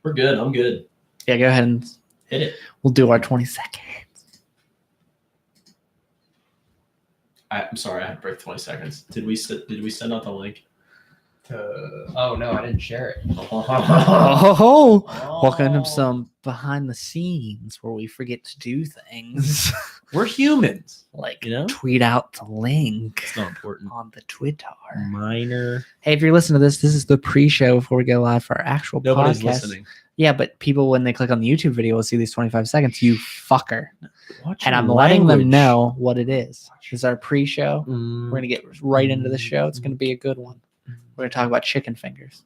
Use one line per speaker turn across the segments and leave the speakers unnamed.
We're good. I'm good.
Yeah, go ahead and
hit it.
We'll do our 20 seconds.
I'm sorry, I had to break 20 seconds. Did we send out the link?
Oh no, I didn't share it.
Oh, welcome to some behind the scenes where we forget to do things.
We're humans.
Like,
You know?
tweet out the link
It's not important.
on the Twitter.
Minor.
Hey, if you're listening to this is the pre-show before we go live for our actual
Nobody's
podcast.
listening.
Yeah, but people, when they click on the YouTube video, will see these 25 seconds. You fucker.
Watch
And
your
I'm letting them
language.
know what it is. This is our pre-show.
Mm.
We're going to get right into the show. It's going to be a good one. We're going to talk about chicken fingers.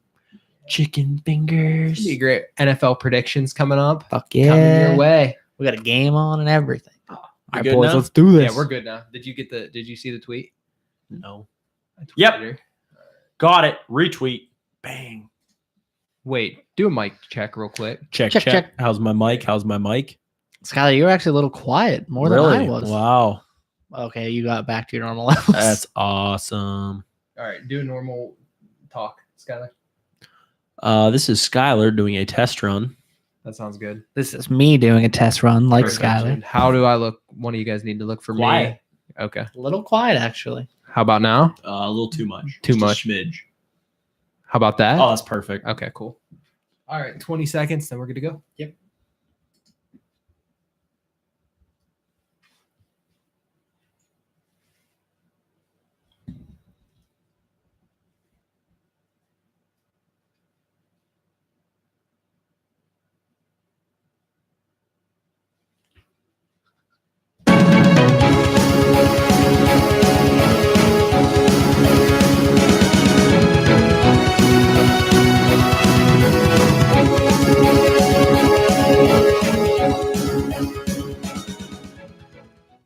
Chicken fingers.
Be great NFL predictions coming up.
Fuck yeah.
Coming your way.
We got a game on and everything. All right,
good
boys,
now?
let's do this.
Yeah, we're good now. Did you see the tweet?
No.
I tweeted
Yep.
her.
Got it. Retweet. Bang.
Wait, do a mic check real quick.
Check.
Check.
How's my mic?
Skylar, you were actually a little quiet, more
Really?
than I was.
Wow.
Okay, you got back to your normal levels.
That's awesome.
All right, do a normal talk, Skylar.
This is Skylar doing a test run.
That sounds good.
This is me doing a test run like
Perfect.
Skylar.
How do I look? One of you guys need to look for
Quiet.
me. Okay.
A little quiet, actually.
How about now?
A little too much.
Too
Just a
much.
smidge.
How about that?
Oh, that's perfect.
Okay, cool. All right, 20 seconds, then we're good to go.
Yep.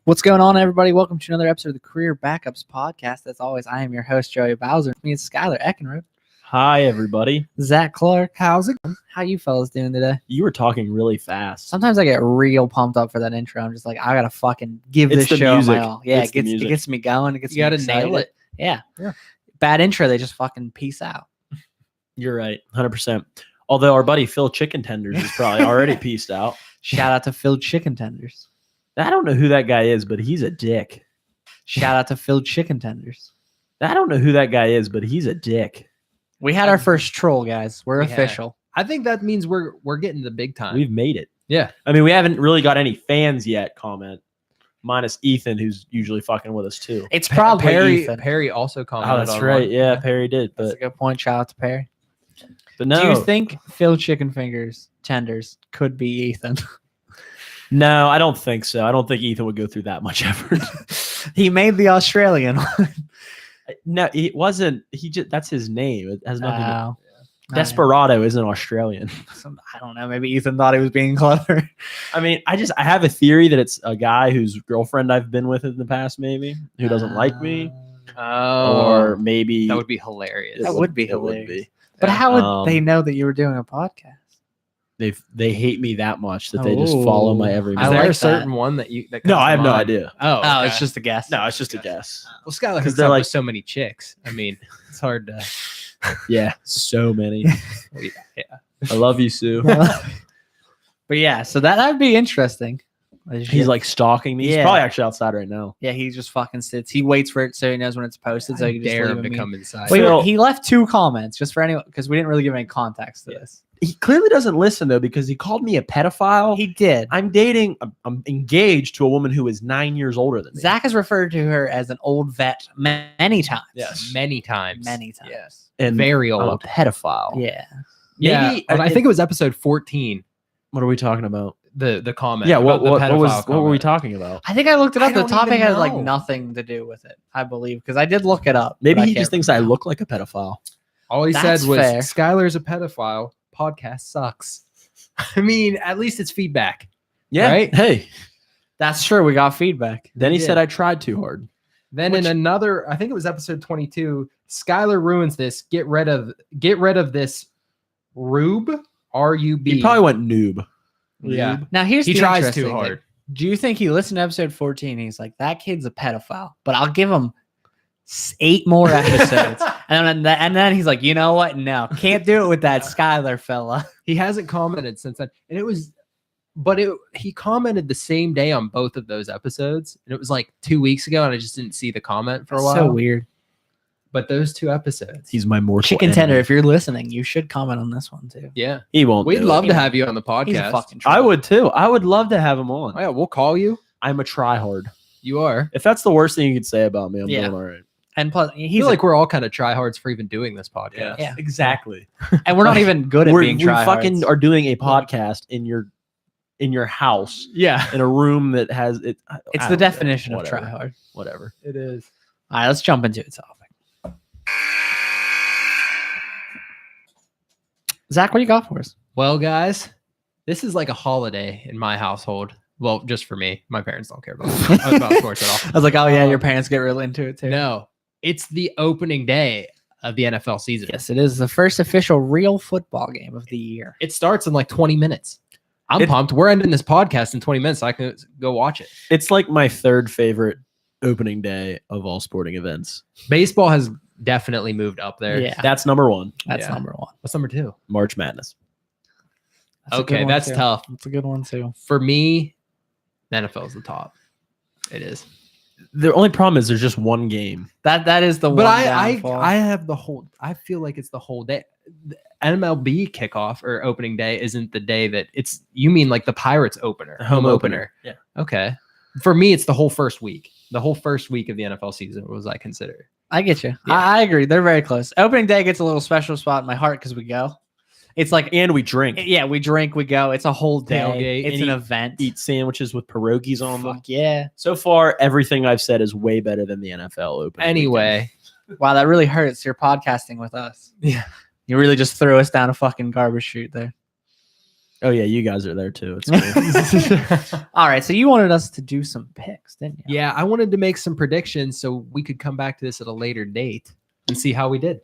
What's going on, everybody? Welcome to another episode of the Career Backups Podcast. As always, I am your host, Joey Bowser. Me and Skylar Eckenroth.
Hi, everybody.
Zach Clark. How's it going? How you fellas doing today?
You were talking really fast.
Sometimes I get real pumped up for that intro. I'm just like, I gotta fucking give
It's
this
the
show
music.
my all. Yeah,
It's the
it
music.
gets me going. It gets
You got to
me
nail
excited.
it.
Yeah.
Yeah.
Bad intro, they just fucking peace out.
You're right. 100%. Although our buddy Phil Chicken Tenders is probably already pieced out.
Shout out to Phil Chicken Tenders.
I don't know who that guy is, but he's a dick.
Shout out to Phil Chicken Tenders.
I don't know who that guy is, but he's a dick.
We had our first troll, guys. We're
We had.
official.
I think that means we're getting the big time.
We've made it.
Yeah.
I mean, we haven't really got any fans yet comment, minus Ethan, who's usually fucking with us too.
It's probably
Perry.
Ethan.
Perry also commented.
Oh, that's
on
right.
one.
Yeah, Perry did.
That's a
But
good point. Shout out to Perry.
no.
Do you think Phil Chicken Fingers Tenders could be Ethan?
No, I don't think so. I don't think Ethan would go through that much effort.
He made the Australian one.
No, it wasn't. He just that's his name. It has nothing.
Oh.
Desperado isn't Australian.
I don't know. Maybe Ethan thought he was being clever.
I mean, I have a theory that it's a guy whose girlfriend I've been with in the past, maybe who doesn't like me,
Oh,
or maybe
that would be hilarious.
That would be
it would
hilarious.
be.
But how would
Um,
they know that you were doing a podcast?
They hate me that much that they just follow my every
Is
I
move.
there
like
a certain one that you? That
No,
comes
I
to
have no
mind?
idea.
Oh,
Oh,
okay.
it's just a guess.
No, it's just a guess.
Well, Skylar
'Cause
hooks
they're
up
like-
with so many chicks. I mean, it's hard to.
Yeah, so many.
Yeah.
I love you, Sue.
But yeah, so that would be interesting.
He's like stalking me. He's
Yeah.
probably actually outside right now.
yeah, he just fucking sits. He waits for it so he knows when it's posted. So
I
he can just
dare
leave
him to
a meme.
come inside.
Wait,
Phil-
he left 2 comments just for anyone because we didn't really give any context to this.
He clearly doesn't listen though because he called me a pedophile.
He did.
I'm engaged to a woman who is 9 years older than me.
Zach has referred to her as an old vet many times.
Yes.
many times.
Many times.
Yes.
And
Very
I'm a
old.
pedophile.
Yeah.
Yeah,
Maybe-
but I think it was episode 14.
What are we talking about?
The comment.
Yeah,
about
what
the
was
pedophile
what were we
comment.
talking about?
I think I looked it
I
up. The
don't
topic
even
has like
know.
nothing to do with it, I believe, because I did look it up.
Maybe
but I
he
can't
just thinks I
remember.
look like a pedophile.
All he
That's
said was
fair.
Skylar's a pedophile. Podcast sucks. I mean, at least it's feedback.
Yeah.
Right?
Hey.
That's true. We got feedback.
Then he
did.
said I tried too hard.
Then
Which-
in another, I think it was episode 22, Skylar ruins this. Get rid of this Rube. R-U-B.
He probably went noob.
Yeah.
Now here's
He
the
tries
interesting
too
thing.
hard.
Do you think he listened to episode 14? And he's like, that kid's a pedophile, but I'll give him 8 more episodes. and then he's like, you know what? No, can't do it with that Skylar fella.
He hasn't commented since then. And he commented the same day on both of those episodes. And it was like 2 weeks ago, and I just didn't see the comment for a while.
So weird.
But those 2 episodes.
He's my mortal
Chicken
enemy.
Tender, if you're listening, you should comment on this one too.
Yeah.
He won't.
We'd
do
love
it.
to have you on the
He's a
podcast.
fucking
I
troll.
would too. I would love to have him on.
Oh, yeah, we'll call you.
I'm a tryhard.
You are.
If that's the worst thing you could say about me, I'm
Yeah.
doing all right.
And plus,
I
he's
feel like we're all kind of tryhards for even doing this podcast.
Yeah.
exactly.
and we're not even good at being
we
tryhards.
fucking are doing a podcast in your house
Yeah,
in a room that has it.
It's
I
the
don't care.
definition of
Whatever.
tryhard.
Whatever.
it is.
All right, let's jump into the topic. Zach, what do you got for us?
Well, guys, this is like a holiday in my household. Well, just for me. My parents don't care about sports at all.
I was like, oh yeah, your
Um,
parents get really into it too.
No, it's the opening day of the NFL season.
Yes, it is the first official real football game of the year.
It starts in like 20 minutes. I'm
It-
pumped. We're ending this podcast in 20 minutes, so I can go watch it.
It's like my third favorite opening day of all sporting events.
Baseball has definitely moved up there.
Yeah,
That's number one.
that's
yeah.
number one.
What's number 2?
March Madness.
That's a good
Okay,
one,
that's
too.
tough.
That's a good one too.
For me, the NFL is the top. It is.
The only problem is there's just one game.
That is the
But
one.
I
downfall.
have the whole. I feel like it's the whole day. The MLB kickoff or opening day isn't the day that it's. You mean like the Pirates opener, home opener?
Yeah.
Okay. For me, it's the whole first week. The whole first week of the NFL season was I consider.
I get you.
Yeah.
I agree. They're very close. Opening day gets a little special spot in my heart because we go. It's like,
And we drink.
yeah, we drink, we go. It's a whole day.
Tailgate,
It's
and
an
eat-
event.
Eat sandwiches with pierogies on them.
Fuck yeah.
So far, everything I've said is way better than the NFL opening.
Anyway,
Wow, that really hurts. You're podcasting with us.
Yeah.
You really just threw us down a fucking garbage chute there.
weekend. Oh yeah, you guys are there too. It's cool.
All right, so you wanted us to do some picks, didn't you?
yeah, I wanted to make some predictions so we could come back to this at a later date and see how we did.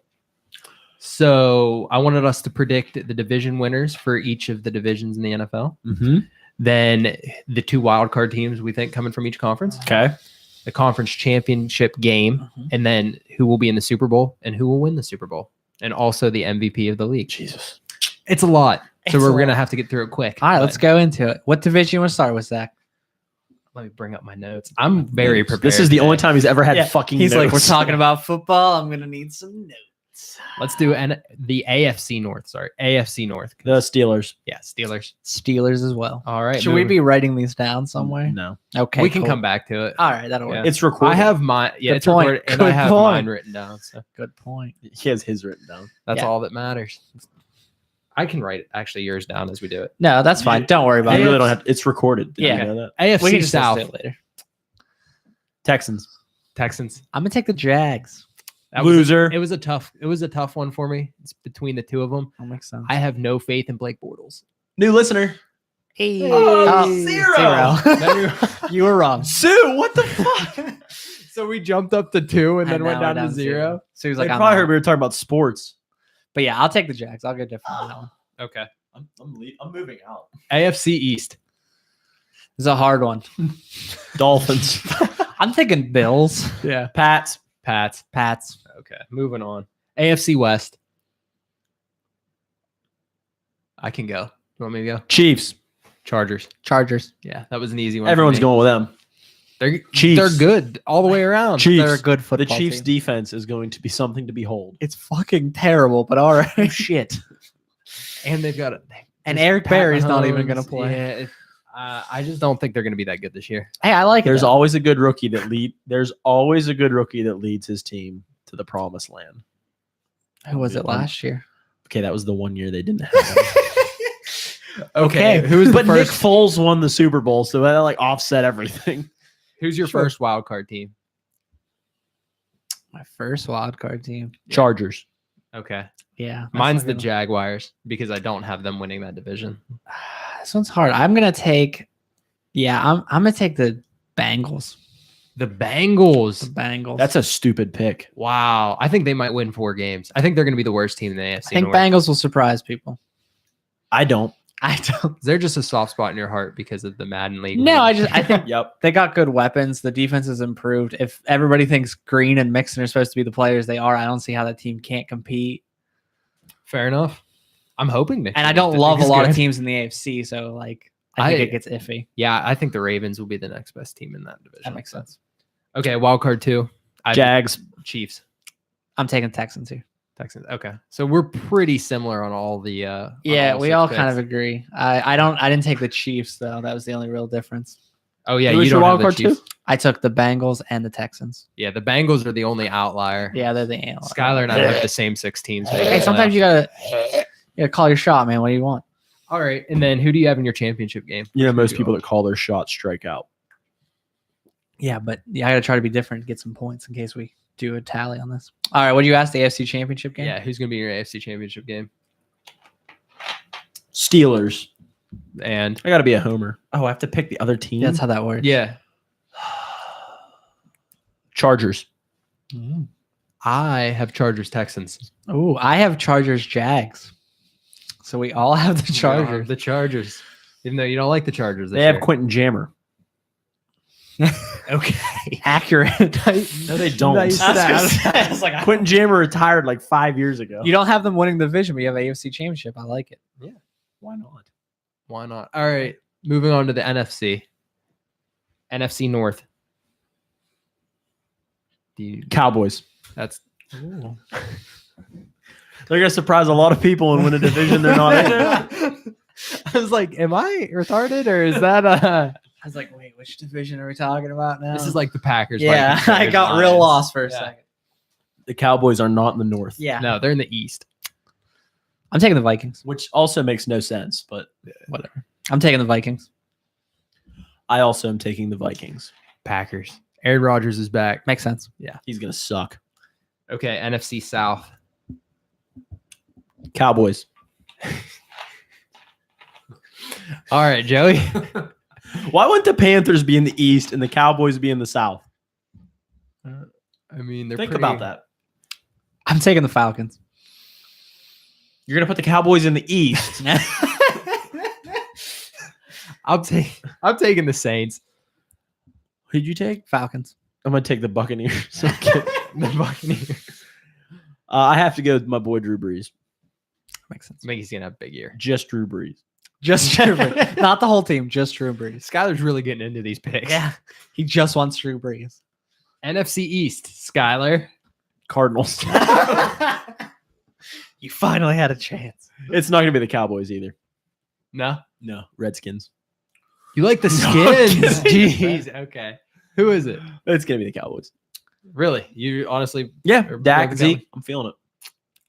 So I wanted us to predict the division winners for each of the divisions in the NFL.
Mm-hmm.
Then the 2 wildcard teams we think coming from each conference,
Okay.
the conference championship game,
Mhm.
and then who will be in the Super Bowl and who will win the Super Bowl, and also the MVP of the league.
Jesus.
It's a lot, so
It's
we're
a
gonna
lot.
have to get through it quick.
All right,
but
let's go into it. What division you want to start with, Zach?
Let me bring up my notes. I'm very prepared.
This is the only time he's ever had
Yeah,
fucking.
He's like, we're
notes.
talking about football. I'm gonna need some notes.
Let's do the AFC North. Sorry, AFC North.
the Steelers.
Yeah, Steelers.
Steelers as well.
All right.
Should we
moving-
be writing these down somewhere?
No,
Okay,
We can
cool.
come back to it.
All right, that'll work.
Yeah.
it's recorded.
I have mine. Yeah,
Good
it's
point.
recorded, and I
Good
have
point.
mine written down. So
Good point.
He has his written down.
that's
Yeah.
all that matters. I can write actually yours down as we do it.
No, that's fine. Don't worry
I
about
really
it.
don't have. It's recorded. Did
Yeah.
you know that?
AFC
We can just
South.
do it later.
Texans.
Texans.
I'm gonna take the Jags.
That was a-
Loser.
it was a tough one for me. It's between the two of them.
That makes sense.
I have no faith in Blake Bortles.
New listener.
Hey.
Oh,
zero. You were wrong.
Sue, what the fuck?
So we jumped up to 2 and
And
then went
now
down
we're
to 0.
So he was
They
like, I'm
probably
out.
heard we were talking about sports.
But yeah, I'll take the Jags. I'll go different on that one.
Okay.
I'm moving out.
AFC East.
It's a hard one.
Dolphins.
I'm thinking Bills.
Yeah.
Pats.
Pats.
Pats.
Okay. Moving on. AFC West. I can go. You want me to go?
Chiefs.
Chargers.
Chargers.
Yeah, that was an easy one. for
Everyone's
me.
going with them.
They're
Chiefs.
They're good all the way around.
Chiefs.
They're a good
The
football
Chiefs'
team.
defense is going to be something to behold.
It's fucking terrible, but all right.
Shit.
And they've got
And
there's
Eric
Pat
Berry's not even
Mahomes.
going to play.
Yeah, I just don't think they're going to be that good this year.
Hey, I like
There's
it.
always a good rookie that lead. There's always a good rookie that leads his team to the promised land.
Who was it last year?
Okay, that was the one year they didn't have him.
Okay, who's the
but Nick
first?
Foles won the Super Bowl, so that like offset everything.
Who's your
Sure.
first wild card team?
My first wild card team.
Chargers.
Okay,
Yeah. that's
mine's
a
the
good one.
Jaguars because I don't have them winning that division.
This one's hard. I'm gonna take. Yeah, I'm gonna take the Bengals.
The Bengals.
The Bengals.
That's a stupid pick.
Wow, I think they might win 4 games. I think they're going to be the worst team in the AFC.
I think
North.
Bengals will surprise people.
I don't.
I don't.
Is there just a soft spot in your heart because of the Madden League?
No, I think
Yep.
they got good weapons. The defense has improved. If everybody thinks Green and Mixon are supposed to be the players they are, I don't see how that team can't compete.
Fair enough. I'm hoping Nick.
And I don't love a lot of teams in the AFC, so like I think it gets iffy.
Yeah, I think the Ravens will be the next best team in that division.
That makes sense.
Okay, wild card 2.
Jags.
Chiefs.
I'm taking Texans here.
Texans. Okay, so we're pretty similar on all the.
Yeah, we all kind of
picks.
agree. I didn't take the Chiefs though. That was the only real difference.
Oh yeah,
Who
you
was your
don't have
wild
the
card
Chiefs.
I took the Bengals and the Texans.
Yeah, the Bengals are the only outlier.
Yeah, they're the analysts.
Skylar and I have the same 6 teams.
Hey, sometimes you gotta call your shot, man. What do you want?
All right, and then who do you have in your championship game?
You know, most people that call their shot strike out.
Yeah, but I gotta try to be different, get some points in case we do a tally on this. All right, what do you ask? The AFC Championship game?
Yeah, who's gonna be in your AFC Championship game?
Steelers.
And
I got to be a homer. Oh, I have to pick the other team.
That's how that works.
yeah,
Chargers.
I have Chargers Texans.
Oh, I have Chargers Jags. So we all have the Chargers.
The Chargers. Even though you don't like the Chargers,
They have Quentin Jammer.
Okay. Accurate.
No, they don't.
Nice
It's like,
Quentin Jammer retired like 5 years ago.
you don't have them winning the division, but you have AFC Championship. I like it.
Why not?
Why not? All right, moving on to the NFC. NFC North.
Cowboys.
That's
They're gonna surprise a lot of people and win a division they're not in.
I was like, am I retarded or is that
I was like, wait, which division are we talking about now?
this is like the Packers?
yeah,
Vikings,
I
Bears,
got real
Lions.
lost for a
Yeah.
second.
The Cowboys are not in the North.
Yeah.
No, they're in the East.
I'm taking the Vikings.
Which also makes no sense, but
Whatever. I'm taking the Vikings.
I also am taking the Vikings.
Packers. Aaron Rodgers is back.
Makes sense.
He's gonna suck.
Okay, NFC South.
Cowboys.
All right, Joey.
Why wouldn't the Panthers be in the East and the Cowboys be in the South?
I mean, they're
Think
pretty-
about that.
I'm taking the Falcons.
You're gonna put the Cowboys in the East.
I'm taking the Saints.
Who'd you take?
Falcons.
I'm gonna take the Buccaneers. Okay.
The Buccaneers.
I have to go with my boy Drew Brees.
Makes sense.
I think he's gonna have a big year.
Just Drew Brees.
Just Drew Brees. Not the whole team, just Drew Brees.
Skylar's really getting into these picks.
Yeah. He just wants Drew Brees.
NFC East. Skylar.
Cardinals.
You finally had a chance.
It's not gonna be the Cowboys either.
No.
No, Redskins.
You like the
No, I'm
Skins?
kidding.
Jeez. Okay. Who is it?
It's gonna be the Cowboys.
Really? You honestly?
Yeah,
Or
Dak,
Brandon
Zeke. I'm feeling it.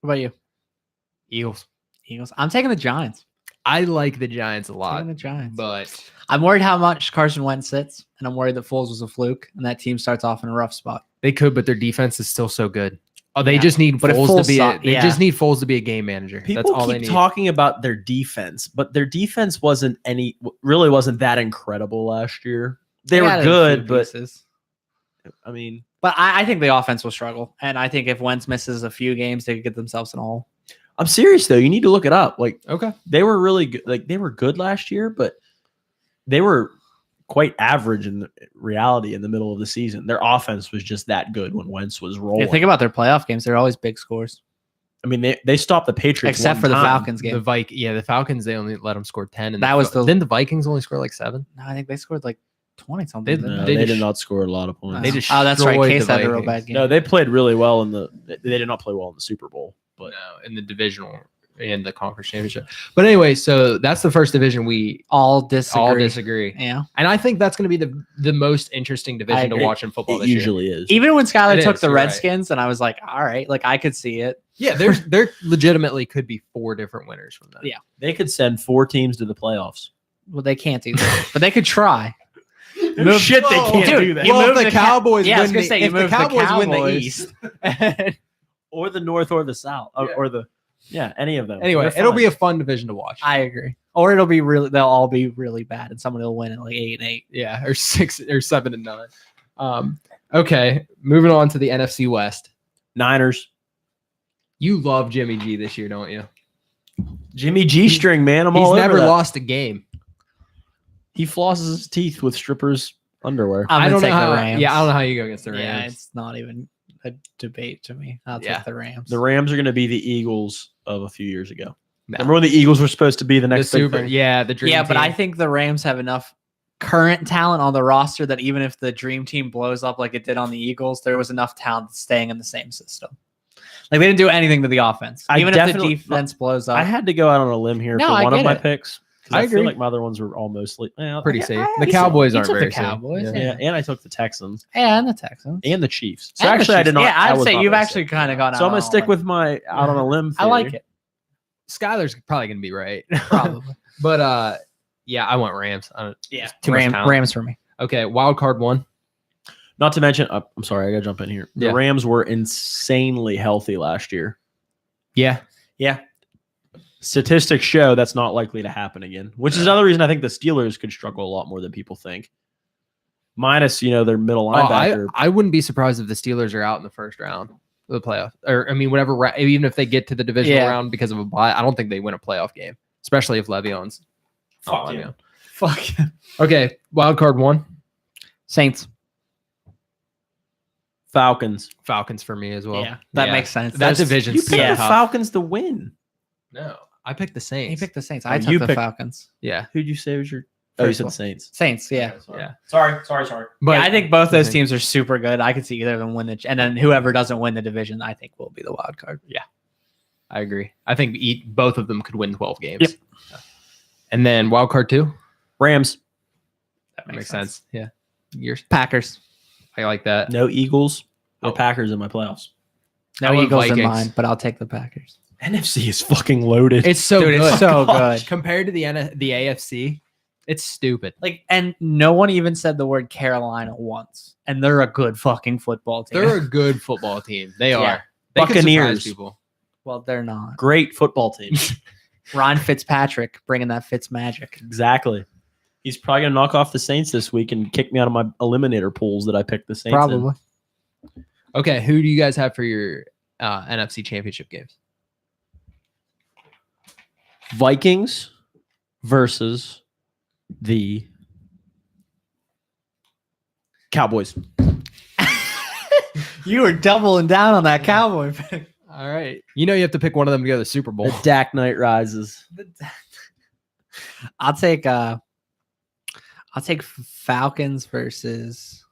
What about you?
Eagles.
Eagles. I'm taking the Giants.
I like the Giants a lot,
Taking the Giants.
but
I'm worried how much Carson Wentz sits, and I'm worried that Foles was a fluke, and that team starts off in a rough spot.
they could. But their defense is still so good. Oh, they
Yeah.
just need
But if
Foles
Foles
to be.
suck-
They
yeah.
just need Foles to be a game manager.
People
That's all they
keep
need.
talking about their defense, but their defense wasn't that incredible last year. They were
added a few
good, but
pieces.
I mean,
But I think the offense will struggle, and I think if Wentz misses a few games, they could get themselves in a hole.
I'm serious though. You need to look it up. Like
Okay.
they were really good. Like they were good last year, but they were quite average in the reality in the middle of the season. Their offense was just that good when Wentz was rolling.
Yeah, think about their playoff games; they're always big scores,
I mean, they stopped the Patriots
except
one
for the
time.
Falcons game.
The Falcons. They only let them score 10, and
That was the-
Then the Vikings only score like 7.
No, I think they scored like 20 something.
They-
didn't
No,
they?
they
just-
did not score a lot of points.
They just
Oh, that's right.
destroyed
Case
the
had a real
Vikings.
bad game.
No, they played really well they did not play well in the Super Bowl. But
No, in the divisional and the conference championship. But anyway, so that's the first division we
all disagree.
all disagree.
Yeah.
And I think that's going to be the most interesting division to
agree.
watch in football
it
this year.
usually is.
Even when Skylar
It
took
is,
the
you're right.
Redskins, and I was like, all right, like I could see it.
Yeah, there legitimately could be 4 different winners from that.
Yeah.
They could send 4 teams to the playoffs.
Well, they can't do that, but they could try.
No shit, they
Whoa.
can't
Dude,
do that.
you
Well,
move
if the
the
Cowboys
Yeah, I was
win
gonna
the,
say, you
if the
move the
Cowboys win the
Cowboys.
East.
Or the North or the South. Or the any of them.
Anyway,
They're
it'll
fine.
be a fun division to watch.
I agree. Or it'll be really, they'll all be really bad, and someone will win at like 8-8.
Yeah, or 6 or 7 and 9. Okay, moving on to the NFC West.
Niners.
You love Jimmy G this year, don't you?
Jimmy G-string, man. I'm
He's
all over
never
that.
lost a game.
He flosses his teeth with strippers' underwear.
I'm
I
gonna
don't know
take
how.
the Rams.
Yeah, I don't know how you go against the Rams.
Yeah, it's not even a debate to me. I'll
Yeah.
take the Rams.
The Rams are going to be the Eagles of a few years ago.
No.
Remember when the Eagles were supposed to be the
the
next big
super.
thing?
Yeah, the dream.
Yeah, but
team.
I think the Rams have enough current talent on the roster that even if the dream team blows up like it did on the Eagles, there was enough talent staying in the same system. Like they didn't do anything to the offense.
I
Even if the
definitely-
defense blows up.
I had to go out on a limb here
No,
for
I
one of
get
my
it.
picks. 'Cause
I
I feel
agree.
like my other ones were all mostly
pretty safe.
I-
The
you
Cowboys
took
aren't
the
very
Cowboys,
safe.
Yeah, and I took the Texans
and the Texans.
and the Chiefs. So
And the
actually, I
Chiefs.
did not.
Yeah,
I
I'd
was
say
not
you've
very
actually
safe.
kind of gone out.
So I'm gonna
on a
stick
limb.
with my out on a limb.
I like
theory.
it.
Skylar's probably gonna be right.
Probably.
But yeah, I want Rams.
Yeah.
Too much talent.
Rams for me.
Okay, wild card one.
Not to mention, I'm sorry, I gotta jump in here. The
Yeah.
Rams were insanely healthy last year.
Yeah,
Yeah.
Statistics show that's not likely to happen again, which is another reason I think the Steelers could struggle a lot more than people think. Minus, their middle linebacker.
I wouldn't be surprised if the Steelers are out in the first round of the playoff, or I mean, whatever. Even if they get to the divisional
Yeah.
round because of a bye, I don't think they win a playoff game, especially if Le'Veon's.
Fuck
oh,
yeah.
Le'Veon.
Fuck.
Okay, wild card one.
Saints.
Falcons.
Falcons for me as well.
Yeah, that
Yeah.
makes sense.
That
Those-
division's
You
so
picked
Yeah.
the
tough.
Falcons to win.
No, I picked the
He
Saints.
picked the Saints.
Oh,
I
you
took the
picked-
Falcons.
Yeah,
Who'd you say was your? Oh, you
First
said
one.
Saints.
Saints. Yeah.
yeah.
Sorry.
But
Yeah, I think both those
Mhm.
teams are super good. I could see either of them win and then whoever doesn't win the division, I think will be the wild card.
I agree. I think both of them could win 12 games.
Yep.
And then wild card two.
Rams.
That
Makes sense. Yeah, yours.
Packers.
I like that.
No Eagles or
Oh.
Packers in my playoffs.
No
I went
Eagles in
Vikings.
mine, but I'll take the Packers.
NFC is fucking loaded.
It's so
Dude,
good.
it's so
Gosh.
good.
Compared to the AFC, it's stupid.
Like, and no one even said the word Carolina once, and they're a good fucking football team.
They're a good football team. They
Yeah.
are. They can surprise
Buccaneers.
people.
well, they're not.
Great football team.
Ron Fitzpatrick bringing that Fitz magic.
Exactly. He's probably gonna knock off the Saints this week and kick me out of my eliminator pools that I picked the Saints. in.
Probably.
Okay, who do you guys have for your NFC Championship games?
Vikings versus the Cowboys.
You were doubling down on that Cowboy pick.
All right. You know you have to pick one of them to go to the Super Bowl.
The Dak Knight rises.
I'll take Falcons versus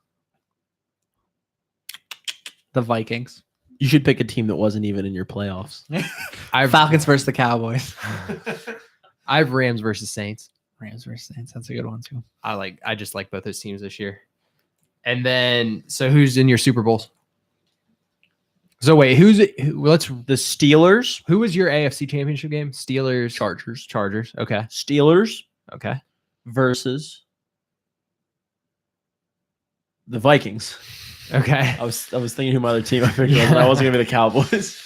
the Vikings.
You should pick a team that wasn't even in your playoffs.
Falcons versus the Cowboys.
I have Rams versus Saints.
Rams versus Saints. That's a good one too.
I just like both those teams this year. And then, so who's in your Super Bowls? So wait, who
The Steelers,
was your AFC Championship game? Steelers, Chargers. Okay,
Steelers
okay.
versus the Vikings.
Okay.
I was thinking who my other team I picked, but I wasn't gonna be the Cowboys.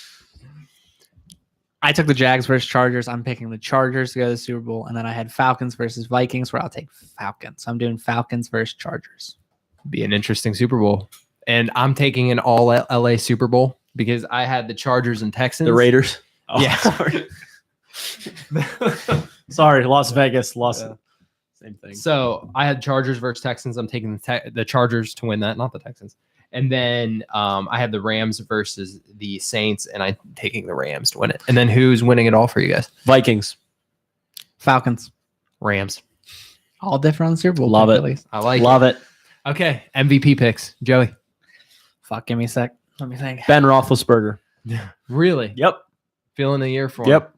I took the Jags versus Chargers. I'm picking the Chargers to go to the Super Bowl, and then I had Falcons versus Vikings, where I'll take Falcons. I'm doing Falcons versus Chargers.
Be an interesting Super Bowl. And I'm taking an all LA Super Bowl because I had the Chargers and Texans.
The Raiders. Oh,
Yeah.
Sorry. Sorry, Las Vegas lost.
Yeah.
Same thing.
So I had Chargers versus Texans. I'm taking the Chargers to win that, not the Texans. And then I had the Rams versus the Saints, and I'm taking the Rams to win it. And then who's winning it all for you guys?
Vikings.
Falcons.
Rams.
All different on the Super Bowl.
Love
pick,
it.
at least.
I like
Love it.
it. Okay, MVP picks. Joey.
Fuck, give me a sec. Let me think.
Ben Roethlisberger.
Really?
Yep.
Feeling the year for him.
Yep.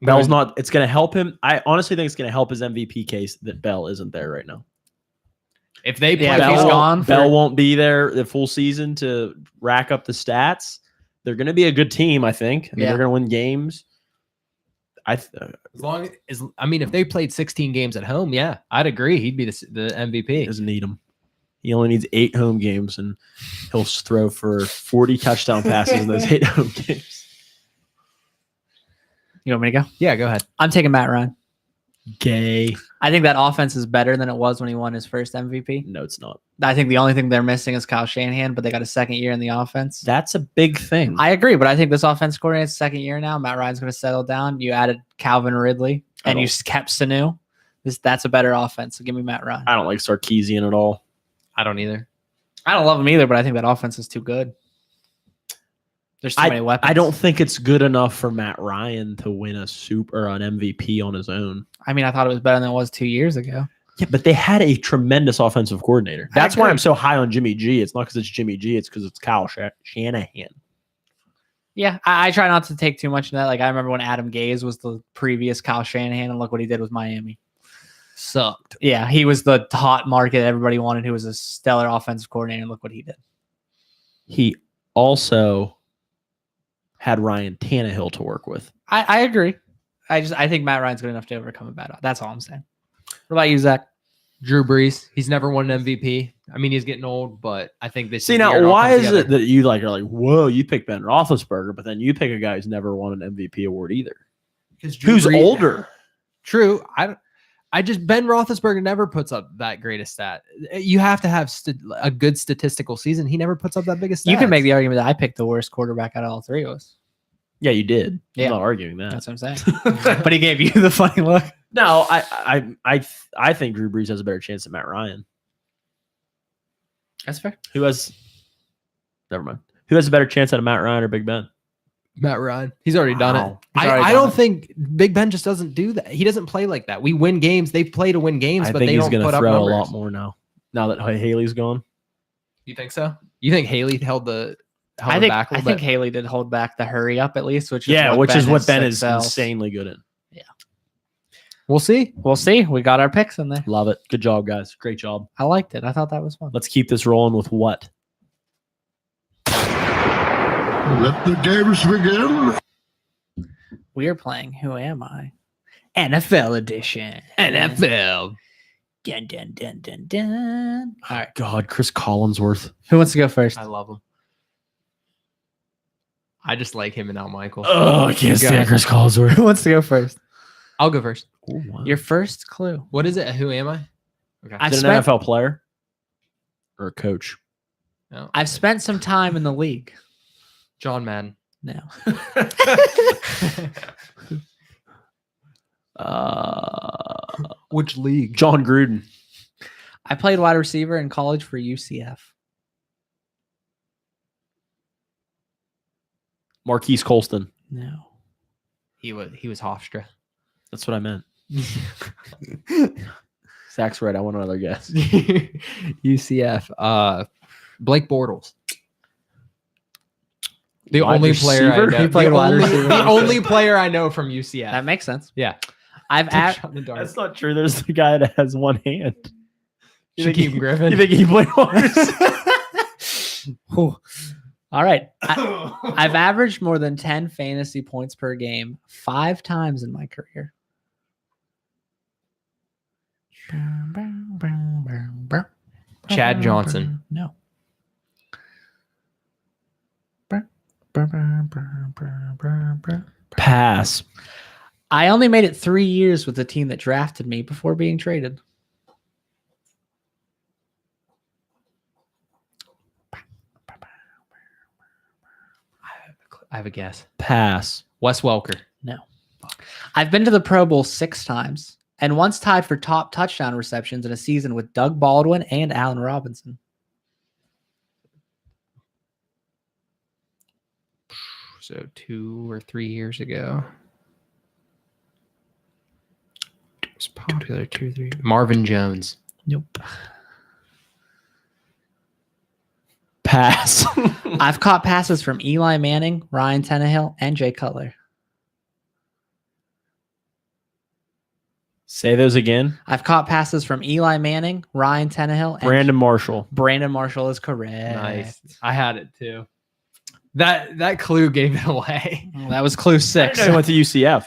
Bell's not. It's going to help him. I honestly think it's going to help his MVP case that Bell isn't there right now.
If they play,
Yeah, if
Bell,
he's gone for-
Bell won't be there the full season to rack up the stats. They're going to be a good team, I think.
Yeah.
They're going to win games.
as long as I mean, if they played 16 games at home, yeah, I'd agree. He'd be the MVP.
doesn't need him. He only needs 8 home games, and he'll throw for 40 touchdown passes in those 8 home games.
You want me to go?
Yeah, go ahead.
I'm taking Matt Ryan.
Gay.
I think that offense is better than it was when he won his first MVP.
No, it's not.
I think the only thing they're missing is Kyle Shanahan, but they got a second year in the offense.
That's a big thing.
I agree, but I think this offense coordinator's second year now. Matt Ryan's going to settle down. You added Calvin Ridley, and you kept Sanu. That's a better offense. So give me Matt Ryan.
I don't like Sarkisian at all.
I don't either.
I don't love him either, but I think that offense is too good. There's too many weapons.
I don't think it's good enough for Matt Ryan to win a super or an MVP on his own.
I mean, I thought it was better than it was 2 years ago.
Yeah, but they had a tremendous offensive coordinator. That's why I'm so high on Jimmy G. It's not because it's Jimmy G. It's because it's Kyle Shanahan.
Yeah, I try not to take too much of that. Like, I remember when Adam Gase was the previous Kyle Shanahan, and look what he did with Miami.
Sucked.
Yeah, he was the hot market everybody wanted, who was a stellar offensive coordinator, and look what he did.
He also had Ryan Tannehill to work with.
I agree. I think Matt Ryan's good enough to overcome a bad. That's all I'm saying. What about you, Zach?
Drew Brees. He's never won an MVP. I mean, he's getting old, but I think this.
See, now, why is it that you are like, whoa, you pick Ben Roethlisberger, but then you pick a guy who's never won an MVP award either? Who's older?
True. I just Ben Roethlisberger never puts up that great a stat. You have to have a good statistical season. He never puts up that biggest.
You can make the argument that I picked the worst quarterback out of all three of us.
Yeah, you did.
Yeah.
I'm not arguing that.
That's what I'm saying. But he gave you the funny look.
No, I think Drew Brees has a better chance than Matt Ryan.
That's fair.
Never mind. Who has a better chance out of Matt Ryan or Big Ben?
Matt Ryan. He's already done it. I don't think Big Ben just doesn't do that. He doesn't play like that. We win games. They play to win games, but they don't put up numbers. I think he's going to throw a lot more now that Haley's gone. You think so? You think Haley held the
I think Haley did hold back the hurry up at least, which is what Ben is insanely good in. Yeah.
We'll see.
We got our picks in there.
Love it. Good job, guys. Great job.
I liked it. I thought that was fun.
Let's keep this rolling with what?
Let the games begin.
We are playing Who Am I? NFL edition.
NFL.
Dun, dun, dun, dun, dun. All right.
God, Chris Collinsworth.
Who wants to go first?
I love him. I just like him and Al Michaels.
Oh, I can't stand Chris Collinsworth.
Who wants to go first?
I'll go first.
Ooh, wow.
Your first clue.
What is it? Who am I?
Okay. Is it an NFL player or a coach?
No.
I've spent some time in the league.
John Madden.
No.
Which league?
John Gruden.
I played wide receiver in college for UCF.
Marquise Colston.
No.
He was Hofstra.
That's what I meant. Zach's right. I want another guess.
UCF. Blake Bortles. The
Wide
only player I
receiver?
know.
He played wide receiver.
The only player I know from UCF.
That makes sense.
Yeah.
That's not true. There's the guy that has one hand.
Shaquem Griffin.
You think he played horse?
All right. I've averaged more than 10 fantasy points per game 5 times in my career.
Chad Johnson.
No.
Pass.
I only made it 3 years with the team that drafted me before being traded.
I have a guess.
Pass.
Wes Welker.
No. I've been to the Pro Bowl 6 times and once tied for top touchdown receptions in a season with Doug Baldwin and Allen Robinson.
So 2 or 3 years ago. It was popular 2 or 3. Marvin Jones.
Nope.
Pass.
I've caught passes from Eli Manning, Ryan Tannehill, and Jay Cutler.
Say those again.
I've caught passes from Eli Manning, Ryan Tannehill, and
Brandon Marshall.
Brandon Marshall is correct.
Nice. I had it too. That clue gave it away.
Well, that was clue 6.
I went to UCF.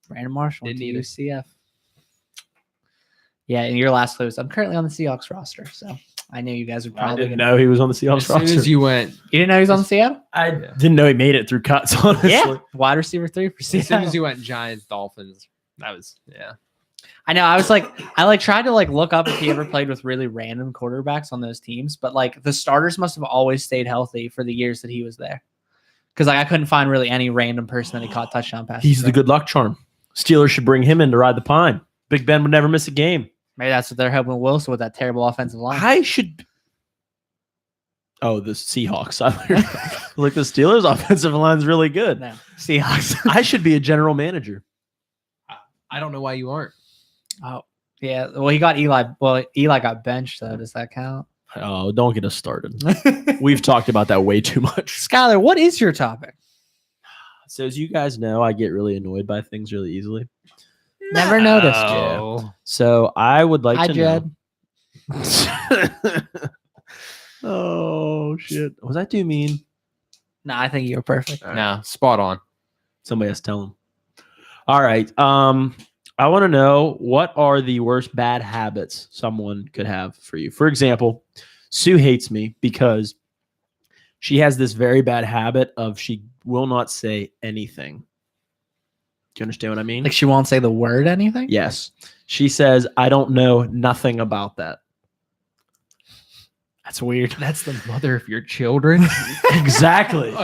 Brandon Marshall
Didn't
to
either.
UCF. Yeah, and your last clue is I'm currently on the Seahawks roster, so I knew you guys would
I
probably
didn't know he was on the Seahawks
As soon
roster.
as you went,
You didn't know he was on the Seattle?
I didn't know he made it through cuts, honestly.
Yeah, wide receiver 3 for
as soon
Seattle.
as you went Giants, Dolphins, that was, yeah.
I know. I tried to look up if he ever played with really random quarterbacks on those teams, but the starters must have always stayed healthy for the years that he was there. Because I couldn't find really any random person that he caught touchdown passes.
He's the good luck charm. Steelers should bring him in to ride the pine. Big Ben would never miss a game.
Maybe that's what they're hoping Wilson with that terrible offensive line.
Oh, the Seahawks. The Steelers' offensive line's really good.
No, Seahawks.
I should be a general manager.
I don't know why you aren't.
Oh, yeah. Well, he got Eli. Well, Eli got benched, though. Does that count?
Oh, don't get us started. We've talked about that way too much.
Skylar, what is your topic?
So as you guys know, I get really annoyed by things really easily.
Never noticed. Yeah.
So I would like to
Jed.
know. Oh, shit. Was that too mean?
No, I think you're perfect.
Right. No, spot on.
Somebody else tell him. All right. I want to know, what are the worst bad habits someone could have for you? For example, Sue hates me because she has this very bad habit of she will not say anything. Do you understand what I mean?
Like she won't say the word anything?
Yes. She says, I don't know nothing about that.
That's weird.
That's the mother of your children.
Exactly.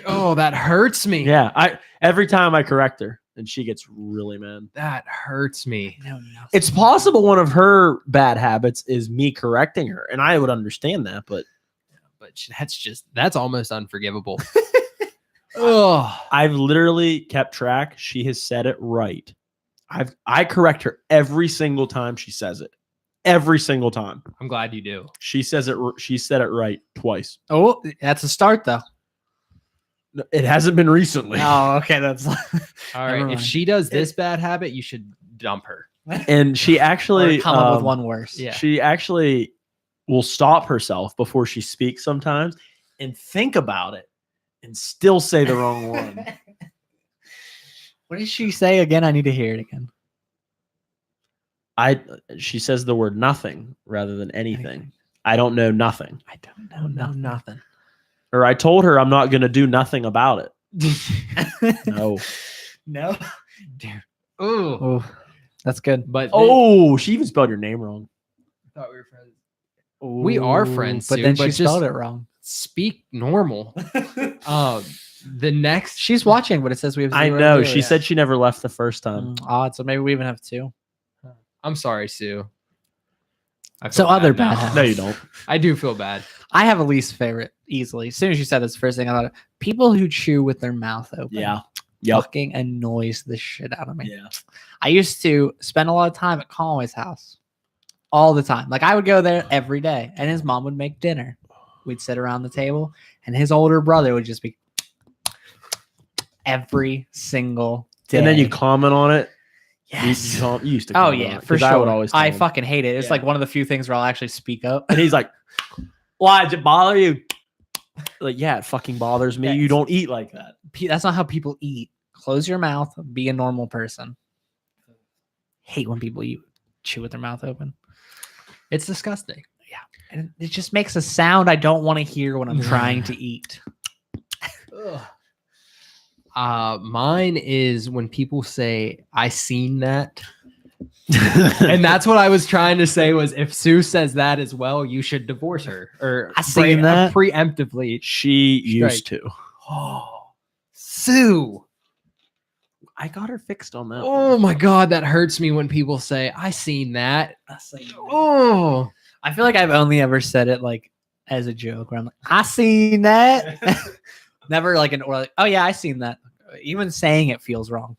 Oh, that hurts me.
Yeah. Every time I correct her, and she gets really mad.
That hurts me.
No.
It's possible one of her bad habits is me correcting her, and I would understand that, but
that's almost unforgivable. Oh,
I've literally kept track. She has said it right. I correct her every single time she says it. Every single time.
I'm glad you do.
She says it. She said it right twice.
Oh, that's a start, though.
It hasn't been recently.
Oh, okay. That's
all right. If she does this bad habit, you should dump her.
And she actually
come up with one worse.
Yeah.
She actually will stop herself before she speaks sometimes and think about it and still say the wrong one.
What did she say again? I need to hear it again.
She says the word nothing rather than anything. I don't know nothing.
I don't know nothing.
Or I told her I'm not going to do nothing about it. No.
Dude.
Ooh.
That's good.
But
she even spelled your name wrong.
I thought we were friends. We are friends,
but
Sue,
then she spelled it wrong.
Speak normal. The next
she's watching, but it says we have 0
I know.
0.
She said she never left the first time.
Odd. So maybe we even have 2.
I'm sorry, Sue.
So other bad habits.
No, you don't.
I do feel bad.
I have a least favorite easily. As soon as you said this, first thing I thought of, people who chew with their mouth open.
Yeah.
Fucking annoys the shit out of me.
Yeah.
I used to spend a lot of time at Conway's house. All the time. Like I would go there every day and his mom would make dinner. We'd sit around the table and his older brother would just be every single day.
And then you comment on it.
Yes.
You used to
oh
comment
yeah,
on it,
for sure.
I would always tell him.
fucking hate it. It's like one of the few things where I'll actually speak up.
And he's like, why did it bother you? Like, yeah, it fucking bothers me.
Yeah,
you don't eat like that.
That's not how people eat. Close your mouth. Be a normal person. Hate when people chew with their mouth open.
It's disgusting.
Yeah. And it just makes a sound I don't want to hear when I'm trying to eat.
Mine is when people say, I seen that. And that's what I was trying to say was if Sue says that as well, you should divorce her. Or
I seen that.
Preemptively.
She used to.
Oh, Sue.
I got her fixed on that.
Oh my God, that hurts me when people say, I seen that. Oh.
I feel like I've only ever said it like as a joke where I'm like, I seen that. Never like oh yeah, I seen that. Even saying it feels wrong.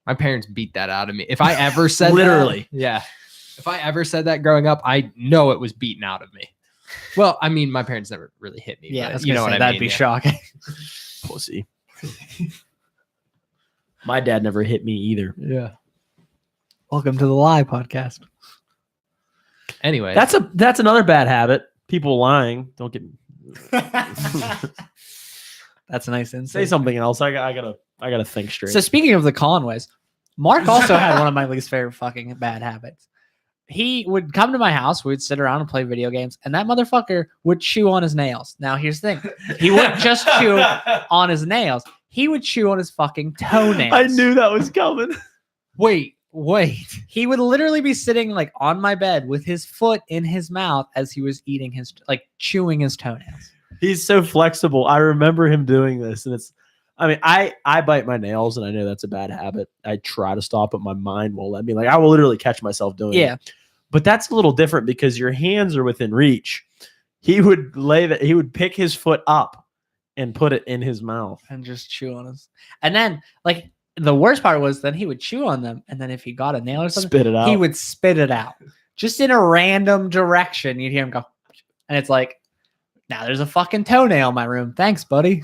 My parents beat that out of me. If I ever said
literally,
yeah. If I ever said that growing up, I know it was beaten out of me. Well, I mean, my parents never really hit me.
Yeah,
you know what I mean.
That'd be shocking.
Pussy. My dad never hit me either.
Yeah.
Welcome to the Lie Podcast.
Anyway,
that's another bad habit. People lying. Don't get.
That's a nice insight.
Say something else. I gotta think straight.
So speaking of the Conways, Mark also had one of my least favorite fucking bad habits. He would come to my house, we'd sit around and play video games, and that motherfucker would chew on his nails. Now here's the thing. He wouldn't just chew on his nails. He would chew on his fucking toenails.
I knew that was coming.
wait, Wait.
He would literally be sitting like on my bed with his foot in his mouth as he was eating his, like chewing his toenails.
He's so flexible. I remember him doing this, and I bite my nails, and I know that's a bad habit. I try to stop, but my mind won't let me. Like I will literally catch myself doing it. But that's a little different because your hands are within reach. He would he would pick his foot up and put it in his mouth
and just chew on us. And then like the worst part was then he would chew on them, and then if he got a nail or something,
spit it out.
He would spit it out just in a random direction. You'd hear him go, and it's like, now there's a fucking toenail in my room. Thanks, buddy.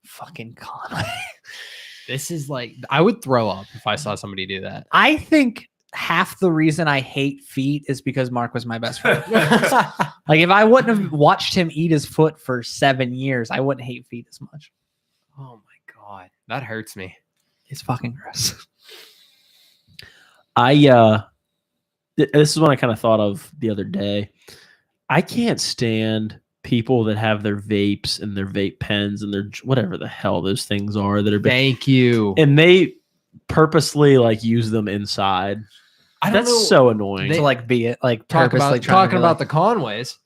Fucking Conway.
This is like, I would throw up if I saw somebody do that.
I think half the reason I hate feet is because Mark was my best friend. Like if I wouldn't have watched him eat his foot for 7 years, I wouldn't hate feet as much.
Oh my God. That hurts me.
It's fucking gross.
This is what I kind of thought of the other day. I can't stand people that have their vapes and their vape pens and their whatever the hell those things are that are.
Thank you.
And they purposely like use them inside. That's so annoying.
To like be it, like
talking about the Conways.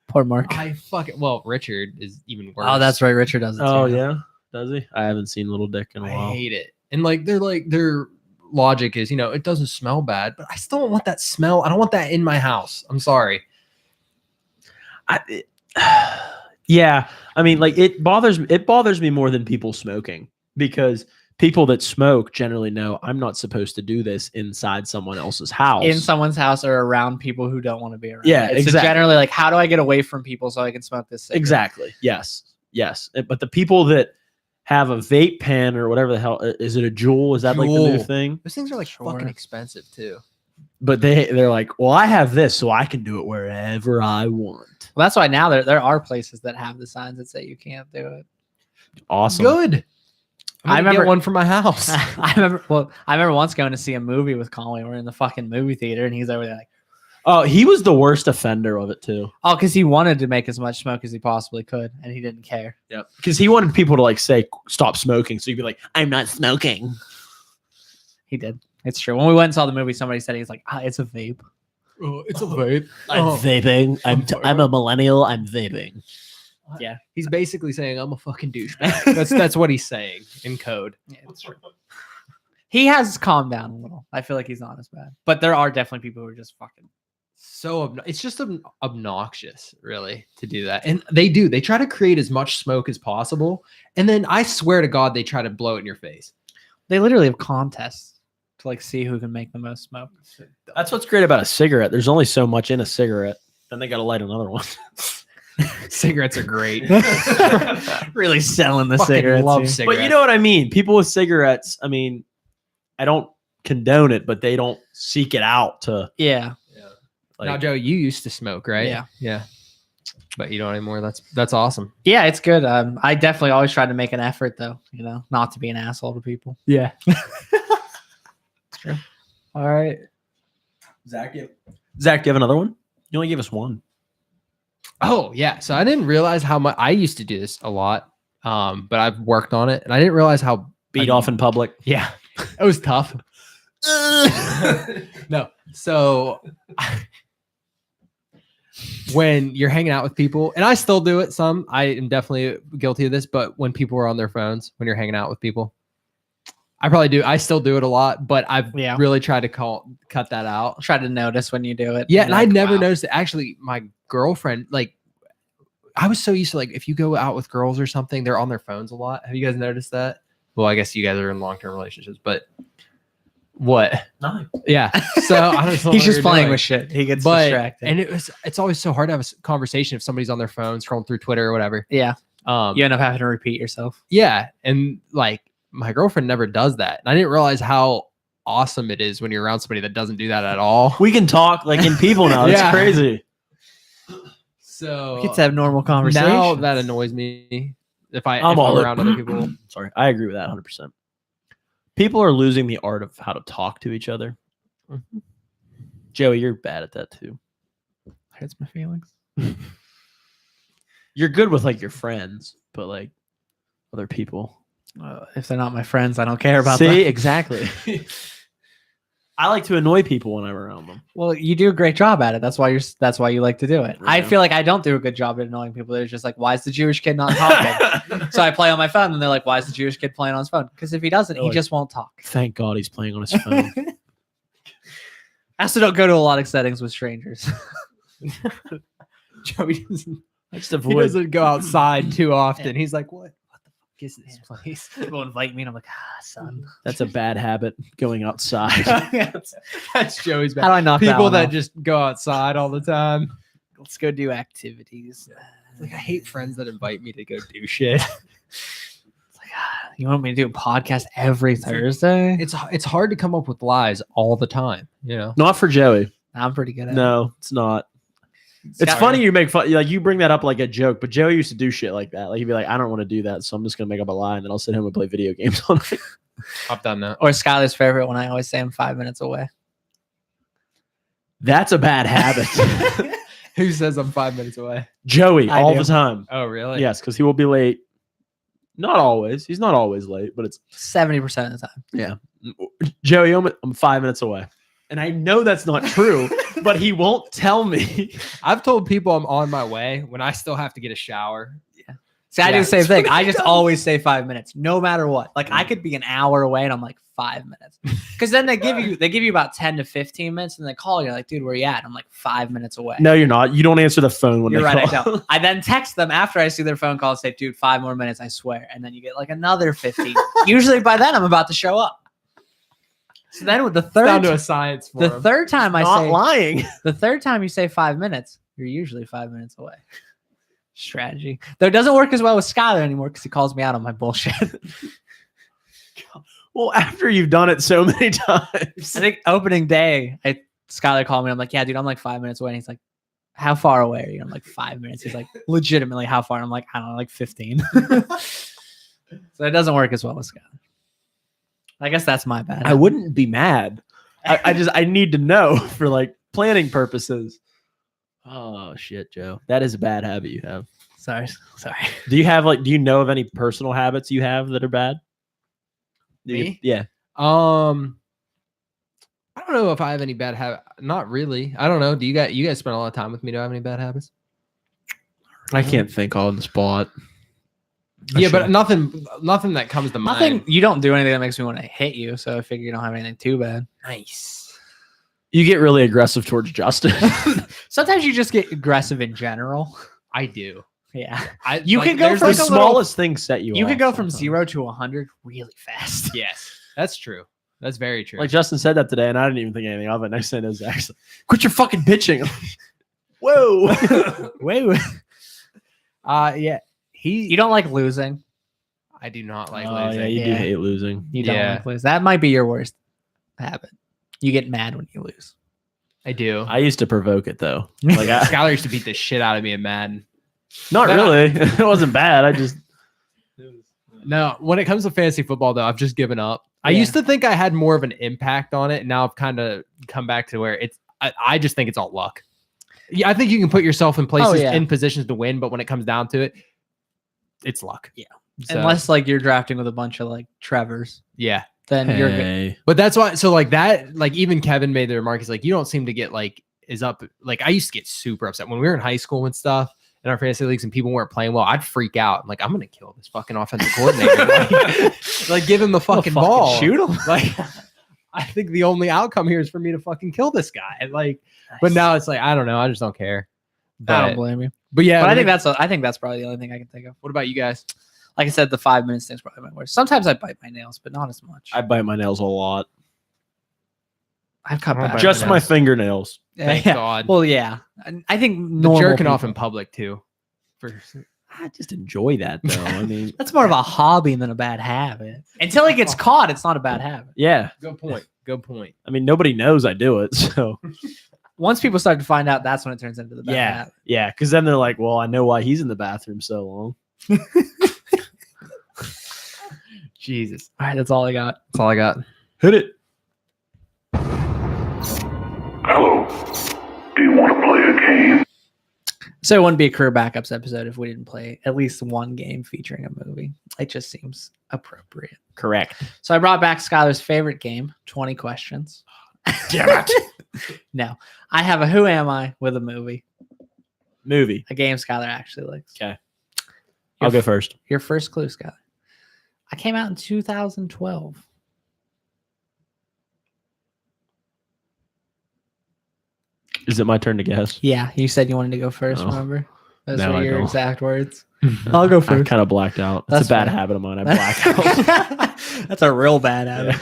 Poor Mark.
Well, Richard is even worse.
Oh, that's right. Richard does it.
Oh, yeah. Does he? I haven't seen Little Dick in a while.
I hate it. And like their logic is, it doesn't smell bad, but I still don't want that smell. I don't want that in my house. I'm sorry.
Yeah. I mean, like it bothers me more than people smoking, because people that smoke generally know I'm not supposed to do this inside someone else's house.
In someone's house or around people who don't want to be around.
Yeah,
it's
exactly.
Generally like, how do I get away from people so I can smoke this cigarette?
Exactly. Yes. But the people that have a vape pen or whatever the hell, is it a Juul? Is that like the new thing?
Those things are like fucking expensive too.
But they're like, well, I have this, so I can do it wherever I want.
Well, that's why now there are places that have the signs that say you can't do it.
Awesome.
Good. I remember one from my house.
I remember once going to see a movie with Conway. We're in the fucking movie theater, and he's over there like,
oh, he was the worst offender of it too.
Oh, because he wanted to make as much smoke as he possibly could, and he didn't care.
Yep. Because he wanted people to like say stop smoking, so you'd be like, I'm not smoking.
He did. It's true. When we went and saw the movie, somebody said he's like, it's a vape.
Oh, it's a vape.
I'm vaping. I'm a millennial. I'm vaping.
Yeah,
he's basically saying I'm a fucking douchebag. That's what he's saying in code.
Yeah, it's true. He has calmed down a little. I feel like he's not as bad, but there are definitely people who are just fucking
it's just obnoxious, really, to do that. And they try to create as much smoke as possible, and then I swear to God, they try to blow it in your face.
They literally have contests to like see who can make the most smoke.
That's what's great about a cigarette. There's only so much in a cigarette. Then they got to light another one.
Cigarettes are great.
Really selling the
Fucking
cigarettes.
Love cigarettes.
But you know what I mean? People with cigarettes, I mean, I don't condone it, but they don't seek it out to.
Yeah.
Like, now, Joe, you used to smoke, right?
Yeah.
But you don't anymore. That's awesome.
Yeah, it's good. I definitely always try to make an effort, though, not to be an asshole to people.
Yeah.
True. All right.
Zach, do you have another one? You only gave us one.
Oh, yeah. So I didn't realize how much I used to do this a lot, but I've worked on it, and I didn't realize how
beat off in public.
Yeah, it was tough. No. So when you're hanging out with people, and I still do it some, I am definitely guilty of this, but when people are on their phones, when you're hanging out with people, I probably do. I still do it a lot, but I've really tried to cut that out.
Try to notice when you do it.
Yeah, and I never noticed it. Actually, my girlfriend, like, I was so used to, like, if you go out with girls or something, they're on their phones a lot. Have you guys noticed that? Well, I guess you guys are in long-term relationships, but what?
No.
Yeah. So I don't know.
He's just playing with shit. He gets distracted.
And it's always so hard to have a conversation if somebody's on their phone scrolling through Twitter or whatever.
Yeah. You end up having to repeat yourself.
Yeah. And like, my girlfriend never does that. And I didn't realize how awesome it is when you're around somebody that doesn't do that at all.
We can talk like in people now. It's crazy.
So
we get to have normal conversations.
Now that annoys me if I'm around other people.
Sorry. I agree with that 100%. People are losing the art of how to talk to each other. Mm-hmm. Joey, you're bad at that too.
Hurts my feelings.
You're good with like your friends, but like other people.
If they're not my friends, I don't care about
See,
them.
exactly. I like to annoy people when I'm around them.
Well, you do a great job at it. That's why you like to do it.
Yeah.
I feel like I don't do a good job at annoying people. They're just like, why is the Jewish kid not talking? So I play on my phone and they're like, why is the Jewish kid playing on his phone? Because if he doesn't, he just won't talk.
Thank God he's playing on his phone.
I also don't go to a lot of settings with strangers.
Joey doesn't go outside too often. He's like, what the fuck is this place?
People invite me and I'm like, son.
That's a bad habit, going outside.
That's Joey's bad.
How do I knock
People
that
that just go outside all the time.
Let's go do activities.
Like, I hate friends that invite me to go do shit.
It's like, you want me to do a podcast every Thursday?
It's hard to come up with lies all the time, you know?
Not for Joey.
I'm pretty good at it.
No, it's not. It's funny you make fun, like you bring that up like a joke, but Joey used to do shit like that. Like he'd be like, I don't want to do that, so I'm just gonna make up a lie, and then I'll sit home and play video games all night.
I've done that.
Or Skylar's favorite when I always say I'm 5 minutes away.
That's a bad habit.
Who says I'm 5 minutes away?
Joey,
I
all
do.
the time.
Oh, really?
Yes, because he will be late. Not always. He's not always late, but it's
70% of the time.
yeah. Joey, I'm 5 minutes away. And I know that's not true, but he won't tell me.
I've told people I'm on my way when I still have to get a shower.
See, I do
Yeah.
the same thing. I just always say 5 minutes, no matter what. Like I could be an hour away and I'm like 5 minutes. Because then they give you about 10 to 15 minutes and they call you like, dude, where you at? I'm like 5 minutes away.
No, you're not. You don't answer the phone when
You're
they
right.
call.
I don't. I then text them after I see their phone call and say, dude, 5 more minutes, I swear. And then you get like another 15. Usually by then I'm about to show up. So then with the
Down to a science for him.
third time I
Not
say
lying.
the third time you say 5 minutes, you're usually 5 minutes away. Strategy. Though it doesn't work as well with Skylar anymore because he calls me out on my bullshit.
Well, after you've done it so many times.
I think opening day, Skylar called me. I'm like, yeah, dude, I'm like 5 minutes away. And he's like, how far away are you? I'm like 5 minutes. He's like, legitimately, how far? I'm like, I don't know, like 15. So it doesn't work as well with Skylar. I guess that's my bad.
I wouldn't be mad. I need to know for like planning purposes. Oh shit, Joe. That is a bad habit you have.
Sorry.
Do you know of any personal habits you have that are bad?
Me?
Yeah.
I don't know if I have any bad habit. Not really. I don't know. Do you guys spend a lot of time with me? Do I have any bad habits?
I can't think on the spot.
Yeah, but nothing that comes to mind.
You don't do anything that makes me want to hit you. So I figure you don't have anything too bad.
Nice.
You get really aggressive towards Justin.
Sometimes you just get aggressive in general.
I do.
Yeah.
You
can go
there's
for
the
like
smallest things set you
You
off
can go from
sometimes.
0 to 100 really fast.
Yes, that's true. That's very true.
Like Justin said that today, and I didn't even think anything of it. Next thing is actually, quit your fucking bitching. Whoa.
Wait.
Yeah.
You don't like losing.
I do not like
Oh,
losing.
yeah, you do
Yeah.
hate losing.
You don't
Yeah.
like losing. That might be your worst habit. You get mad when you lose.
I do.
I used to provoke it though. Like,
Skylar used to beat the shit out of me in Madden.
not really. It wasn't bad. I just
No, when it comes to fantasy football, though, I've just given up. I
Yeah.
used to think I had more of an impact on it. And now I've kind of come back to where I just think it's all luck. Yeah, I think you can put yourself in places,
yeah.
in positions to win, but when it comes down to it, it's luck.
Yeah.
So,
Unless like you're drafting with a bunch of like Trevors,
yeah.
then you're good.
hey.
But that's why, so like that, like even Kevin made the remark, he's like, you don't seem to get like, is up. Like I used to get super upset when we were in high school and stuff in our fantasy leagues and people weren't playing well. I'd freak out. I'm like, I'm going to kill this fucking offensive coordinator. like give him the fucking ball.
Shoot him.
Like, I think the only outcome here is for me to fucking kill this guy. Like, but now it's like, I don't know. I just don't care.
I don't
But,
blame you.
but yeah,
But I
when
think that's probably the only thing I can think of.
what about you guys?
Like I said, the 5 minutes thing's probably my worst. Sometimes I bite my nails, but not as much.
I bite my nails a lot.
I've cut
I don't
back.
bite
Just
my
my
nails.
fingernails.
Thank
Yeah.
God.
Well, yeah. I think
The
normal
jerking off
people-
in public too.
I just enjoy that though. I mean,
That's more of a hobby than a bad habit. Until it gets caught, it's not a bad habit.
yeah.
Good point. Good point.
I mean, nobody knows I do it, so
Once people start to find out, that's when it turns into the bad habit.
yeah. Because then they're like, "Well, I know why he's in the bathroom so long."
Jesus.
All right, that's all I got.
That's all I got.
Hit it.
Hello. Do you want to play a game?
So it wouldn't be a career backups episode if we didn't play at least one game featuring a movie. It just seems appropriate.
Correct.
So I brought back Skylar's favorite game, 20 questions.
Damn it.
No, I have a Who Am I with a movie.
Movie.
A game Skylar actually likes.
Okay. I'll go first.
Your first clue, Skylar. I came out in 2012.
Is it my turn to guess?
Yeah, you said you wanted to go first,
Oh.
remember? Those
No,
were
I
your
don't.
exact words. I'll go
I
first.
kind of blacked out.
That's
It's a bad
fine.
habit of mine. I black out.
That's a real bad habit.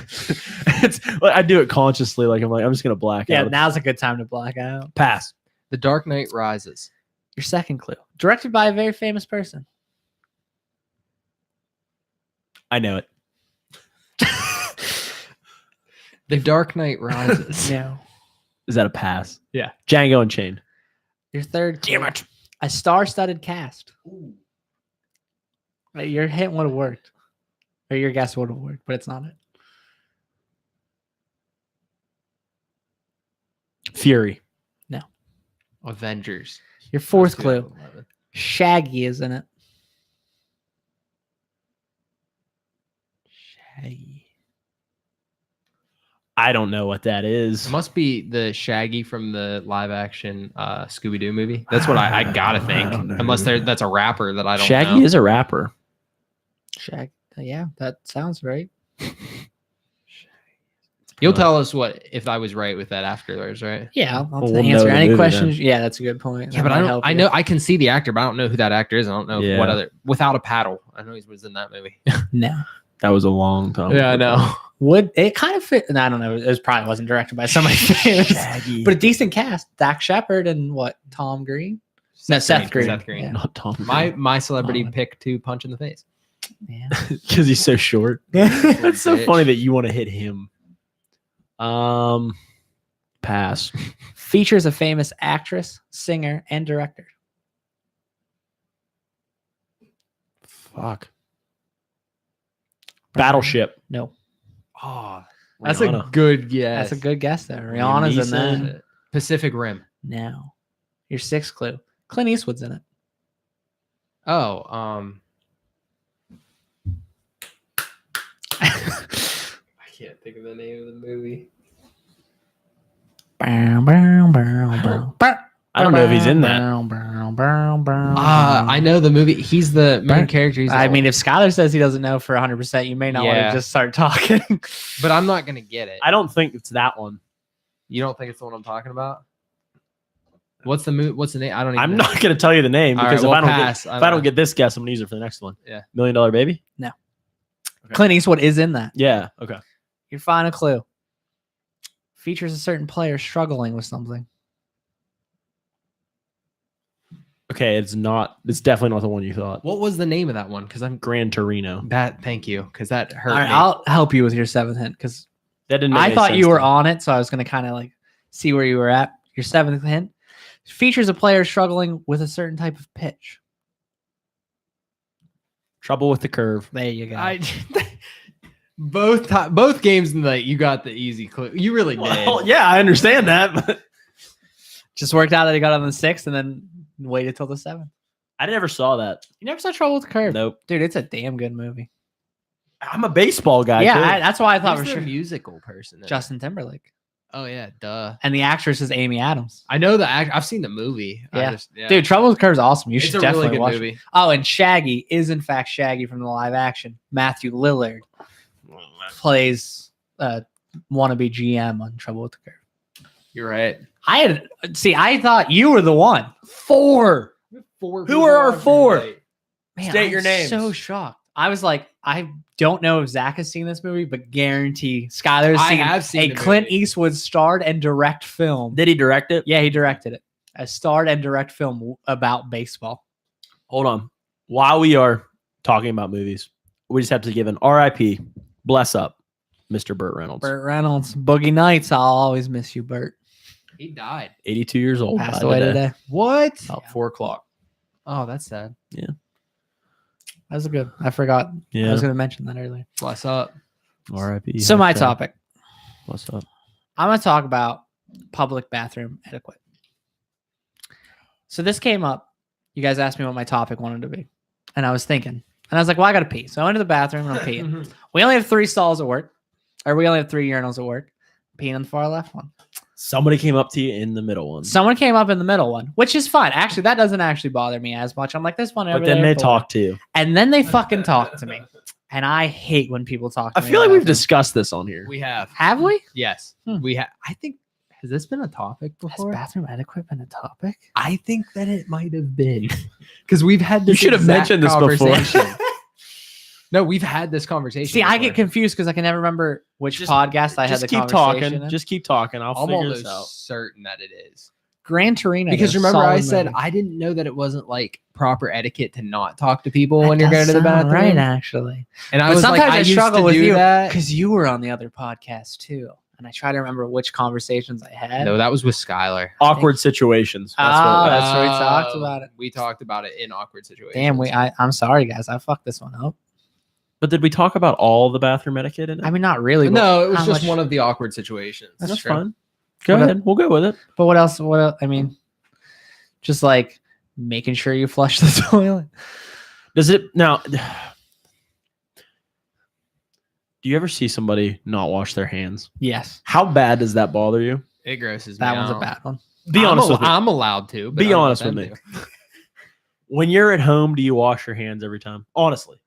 I do it consciously. Like I'm just gonna black
Yeah,
out.
now's a good time to black out.
Pass.
The Dark Knight Rises.
Your second clue. Directed by a very famous person.
I know it.
The Dark Knight Rises.
No.
Is that a pass?
Yeah.
Django Unchained.
Your third clue.
Damn it.
A star-studded cast. Your hint would have worked. Or your guess would have worked, but it's not it.
Fury.
Avengers.
Your fourth
That's
clue.
2011.
Shaggy is in it.
Shaggy.
I don't know what that is.
It must be the Shaggy from the live action Scooby-Doo movie. That's what I gotta think.
I don't know.
Unless that's a rapper that I don't
Shaggy
know.
is a rapper.
Shag. Yeah, that sounds right.
You'll tell us what if I was right with that afterwards, right?
Yeah, I'll
Well, we'll know
answer
the
any
movie
questions. Yeah, that's a good point.
Yeah,
That
but I
might
don't.
help
I
you.
know I can see the actor, but I don't know who that actor is. I don't know
Yeah.
what other Without a Paddle. I know he was in that movie.
No.
That was a long time.
Yeah, I know.
Would it kind of fit? I don't know. It probably wasn't directed by somebody famous,
Shaggy.
but a decent cast. Dak Shepard and what? Tom Green? No, Seth Green.
Seth Green.
Yeah.
Not Tom.
My celebrity
Oh.
pick to punch in the face.
Yeah.
Because he's so short. It's so
Bitch.
funny that you want to hit him. Pass.
Features a famous actress, singer, and director.
Fuck. Battleship.
No.
Oh, that's a
Rihanna.
good guess.
That's a good guess there. Rihanna's in
Neeson.
that.
Pacific Rim.
No. Your sixth clue. Clint Eastwood's in it.
Oh, I can't think of the name of the movie.
I don't know if he's in that.
I know the movie. He's the main character. He's
I
all-
mean, if Skylar says he doesn't know for 100%, you may not want
Yeah.
to just start talking.
but I'm not gonna get it.
I don't think it's that one.
You don't think it's the one I'm talking about? What's the movie? What's the name? I don't. Even
I'm
know.
not going to tell you the name
All
because
right,
if I don't
pass.
get if I don't get this guess, I'm going to use it for the next one.
Yeah.
$1 Million Baby.
Clint Eastwood is in that.
Yeah. Okay.
Your final clue. Features a certain player struggling with something.
Okay. It's not. It's definitely not the one you thought.
What was the name of that one? Because I'm
Gran Torino.
that. Thank you, because that hurt
All right,
me.
I'll help you with your seventh hint because
That didn't. Make
I
any
thought
sense
you
to
were
me.
on it, so I was going to kind of like see where you were at. Your seventh hint features a player struggling with a certain type of pitch.
Trouble with the curve.
There you go.
both games tonight, you got the easy clue. You really did.
Well, yeah, I understand that, but
Just worked out that he got on the sixth and then waited till the seventh.
I never saw that.
You never saw Trouble with the Curve?
Nope.
Dude, it's a damn good movie.
I'm a baseball guy.
yeah,
too.
that's why I thought
Who's
for
the
sure
musical person? in it?
Justin Timberlake.
Oh yeah, duh.
And the actress is Amy Adams.
I know the act. I've seen the movie.
Yeah. Dude, Trouble with the Curve is awesome. You
it's
should
a
definitely
really good
watch it.
movie.
Oh, and Shaggy is in fact Shaggy from the live action. Matthew Lillard plays wannabe GM on Trouble with the Curve.
You're right.
I thought you were the one.
Four. Who are our four?
Man,
State
I'm
your names.
so shocked. I was like, I don't know if Zach has seen this movie, but guarantee Skylar's
I
seen
have seen
a
the
Clint
movie.
Eastwood starred and direct film.
Did he direct it?
Yeah, he directed it. A starred and direct film about baseball.
Hold on. While we are talking about movies, we just have to give an RIP. Bless up, Mr. Burt Reynolds.
Burt Reynolds, Boogie Nights. I'll always miss you, Burt.
He died.
82 years old.
Passed
died
away today.
What?
About 4 o'clock.
Oh, that's sad.
That was good. I forgot. I
Yeah.
was going to mention that earlier.
Bless up.
RIP.
So my
Hashtag.
topic.
What's up?
I'm going to talk about public bathroom etiquette. So this came up. You guys asked me what my topic wanted to be. And I was thinking, And I was like, well, I got to pee. So I went to the bathroom and I'm peeing. We only have 3 stalls at work. Or we only have 3 urinals at work. Peeing on the far left one.
Somebody came up to you in the middle one.
Someone came up in the middle one, which is fine. Actually, that doesn't actually bother me as much. I'm like, this one over
But then
there
they talk to you.
And then they fucking talk to me. And I hate when people talk to me.
I feel like we've discussed this on here.
We have.
Have we?
Yes. We have. I think, has this been a topic before?
Has bathroom etiquette been a topic?
I think that it might have been. Because we've had this
You should have mentioned this before.
No, we've had this conversation.
See, I get confused because I can never remember which podcast I had the
keep
conversation
talking.
in.
Just keep talking.
I'm
figure
almost
this out.
certain that it is.
Gran Torino.
Because remember, I said
movie.
I didn't know that it wasn't like proper etiquette to not talk to people when you're going to the bathroom.
Right, actually.
And I
But
was
sometimes
like,
I
used
struggle
to
with
do
you
that.
because you were on the other podcast too, and I try to remember which conversations I had.
No, that was with Skylar.
Awkward situations.
That's where we talked about it.
We talked about it in awkward situations.
Damn, I'm sorry, guys. I fucked this one up.
But did we talk about all the bathroom etiquette in it?
I mean, not really.
No, it was
how
just
much-
one of the awkward situations.
That's
true.
fine. Go
What
ahead. We'll go with it.
But what else? What else? I mean, just like making sure you flush the toilet.
Does it now? Do you ever see somebody not wash their hands?
Yes,
How bad does that bother you?
It grosses me
that one's
out.
a bad one.
Be honest with me.
I'm allowed to. But
Be
I don't
honest
let
with
them
me.
to.
When you're at home, do you wash your hands every time? Honestly.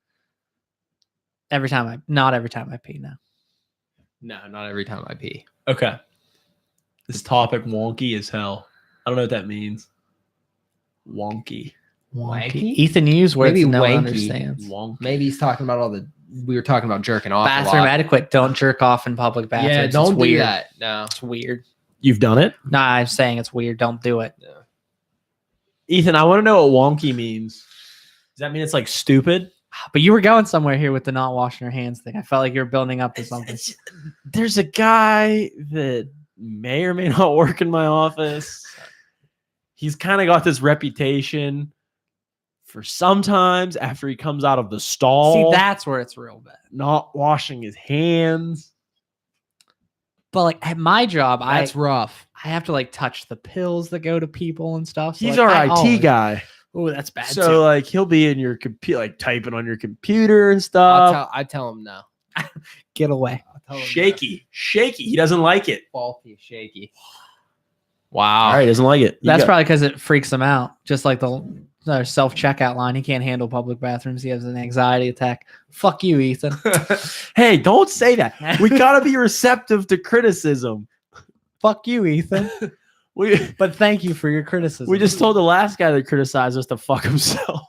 Not every time I pee now.
No, not every time I pee.
Okay. This topic wonky as hell. I don't know what that means. Wonky.
Wonky.
Wanky?
Ethan used words
Maybe
no one
wanky.
understands.
Wonky.
Maybe he's talking about all the. We were talking about jerking off.
Bathroom
a lot.
etiquette. Don't jerk off in public bathrooms.
Yeah,
It's
don't do
weird.
that. No.
It's weird.
You've done it?
Nah, I'm saying it's weird. Don't do it.
Ethan, I want to know what wonky means. Does that mean it's like stupid?
But you were going somewhere here with the not washing your hands thing. I felt like you were building up to something.
There's a guy that may or may not work in my office. He's kind of got this reputation for sometimes after he comes out of the stall,
See, that's where it's real bad.
not washing his hands.
But like at my job,
That's rough.
I have to like touch the pills that go to people and stuff. So,
He's
like,
our
I
IT
always-
guy.
Oh, that's bad
So
too.
like he'll be in your computer, like typing on your computer and stuff.
I tell him no.
Get away.
I'll tell him
Shaky. He doesn't like it.
no. Faulty, shaky. Wow.
All right, he doesn't like it.
That's probably because it freaks him out. Just like the self checkout line. He can't handle public bathrooms. He has an anxiety attack. Fuck you, Ethan.
Hey, don't say that. We gotta be receptive to criticism.
Fuck you, Ethan. But thank you for your criticism.
We just told the last guy that criticized us to fuck himself.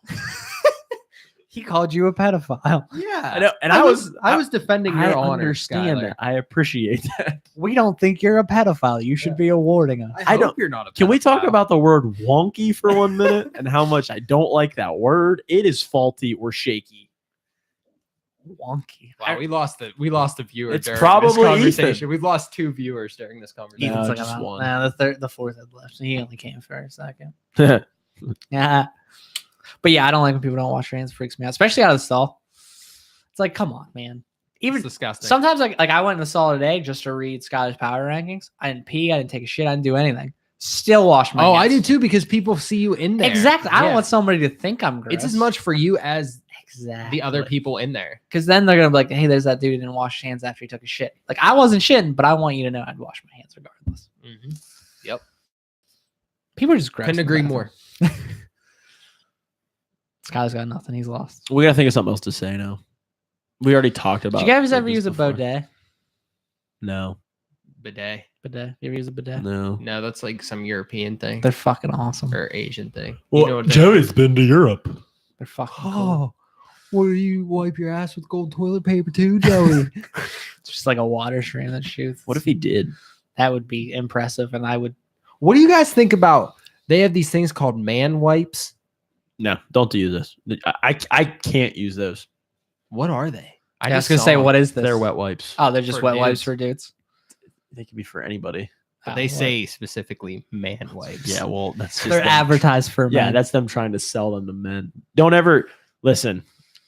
he called you a pedophile.
Yeah.
I know, and
I was defending
I
your honor.
understand
Skylar.
that. I appreciate that.
We don't think you're a pedophile. You should be awarding us.
I
I don't-
hope you're not a
Can we talk
pedophile.
about the word wonky for 1 minute and how much I don't like that word? It is faulty or shaky.
Wonky.
Wow, we lost a viewer.
It's
during
probably
this conversation.
Ethan.
We've lost 2 viewers during this conversation.
No,
Ethan's like,
just
"I'm out."
one.
Nah, the fourth had left. He only came for a second.
That's
Yeah. But yeah, I don't like when people don't wash their hands. It freaks me out, especially out of the stall. It's like, come on, man. Even
It's disgusting.
sometimes, like I went in the stall today just to read Scottish power rankings. I didn't pee. I didn't take a shit. I didn't do anything. Still wash my hands.
I do too because people see you in there.
Exactly. I don't
Yeah.
want somebody to think I'm gross.
It's as much for you as
exactly
the other people in there.
because then they're gonna be like, "Hey, there's that dude who didn't wash his hands after he took a shit." Like I wasn't shitting, but I want you to know I'd wash my hands regardless.
Yep.
People are just gross.
Couldn't
in the
agree
bathroom.
more.
Sky's got nothing. He's lost.
we gotta think of something else to say now. We already talked about.
Did you guys
this
ever use a
before.
bidet?
No,
Bidet.
Bidet. You ever use a bidet?
no.
No, that's like some European thing
They're fucking awesome.
or Asian thing.
Well,
You know what they-
Joey's been to Europe.
They're fucking cool.
what do you wipe your ass with gold toilet paper too, Joey?
It's just like a water stream that shoots.
What if he did?
That would be impressive, and I would.
What do you guys think about? They have these things called man wipes.
No, don't do this. I can't use those.
What are they?
I was gonna say, what is this?
They're wet wipes.
Oh, they're just
For
wet wipes
dudes.
for dudes.
They can be for anybody.
But
Oh,
they
well,
say specifically man wipes.
Yeah, well, that's just
they're
them.
advertised for
Yeah,
men.
that's them trying to sell them to men. Don't ever listen.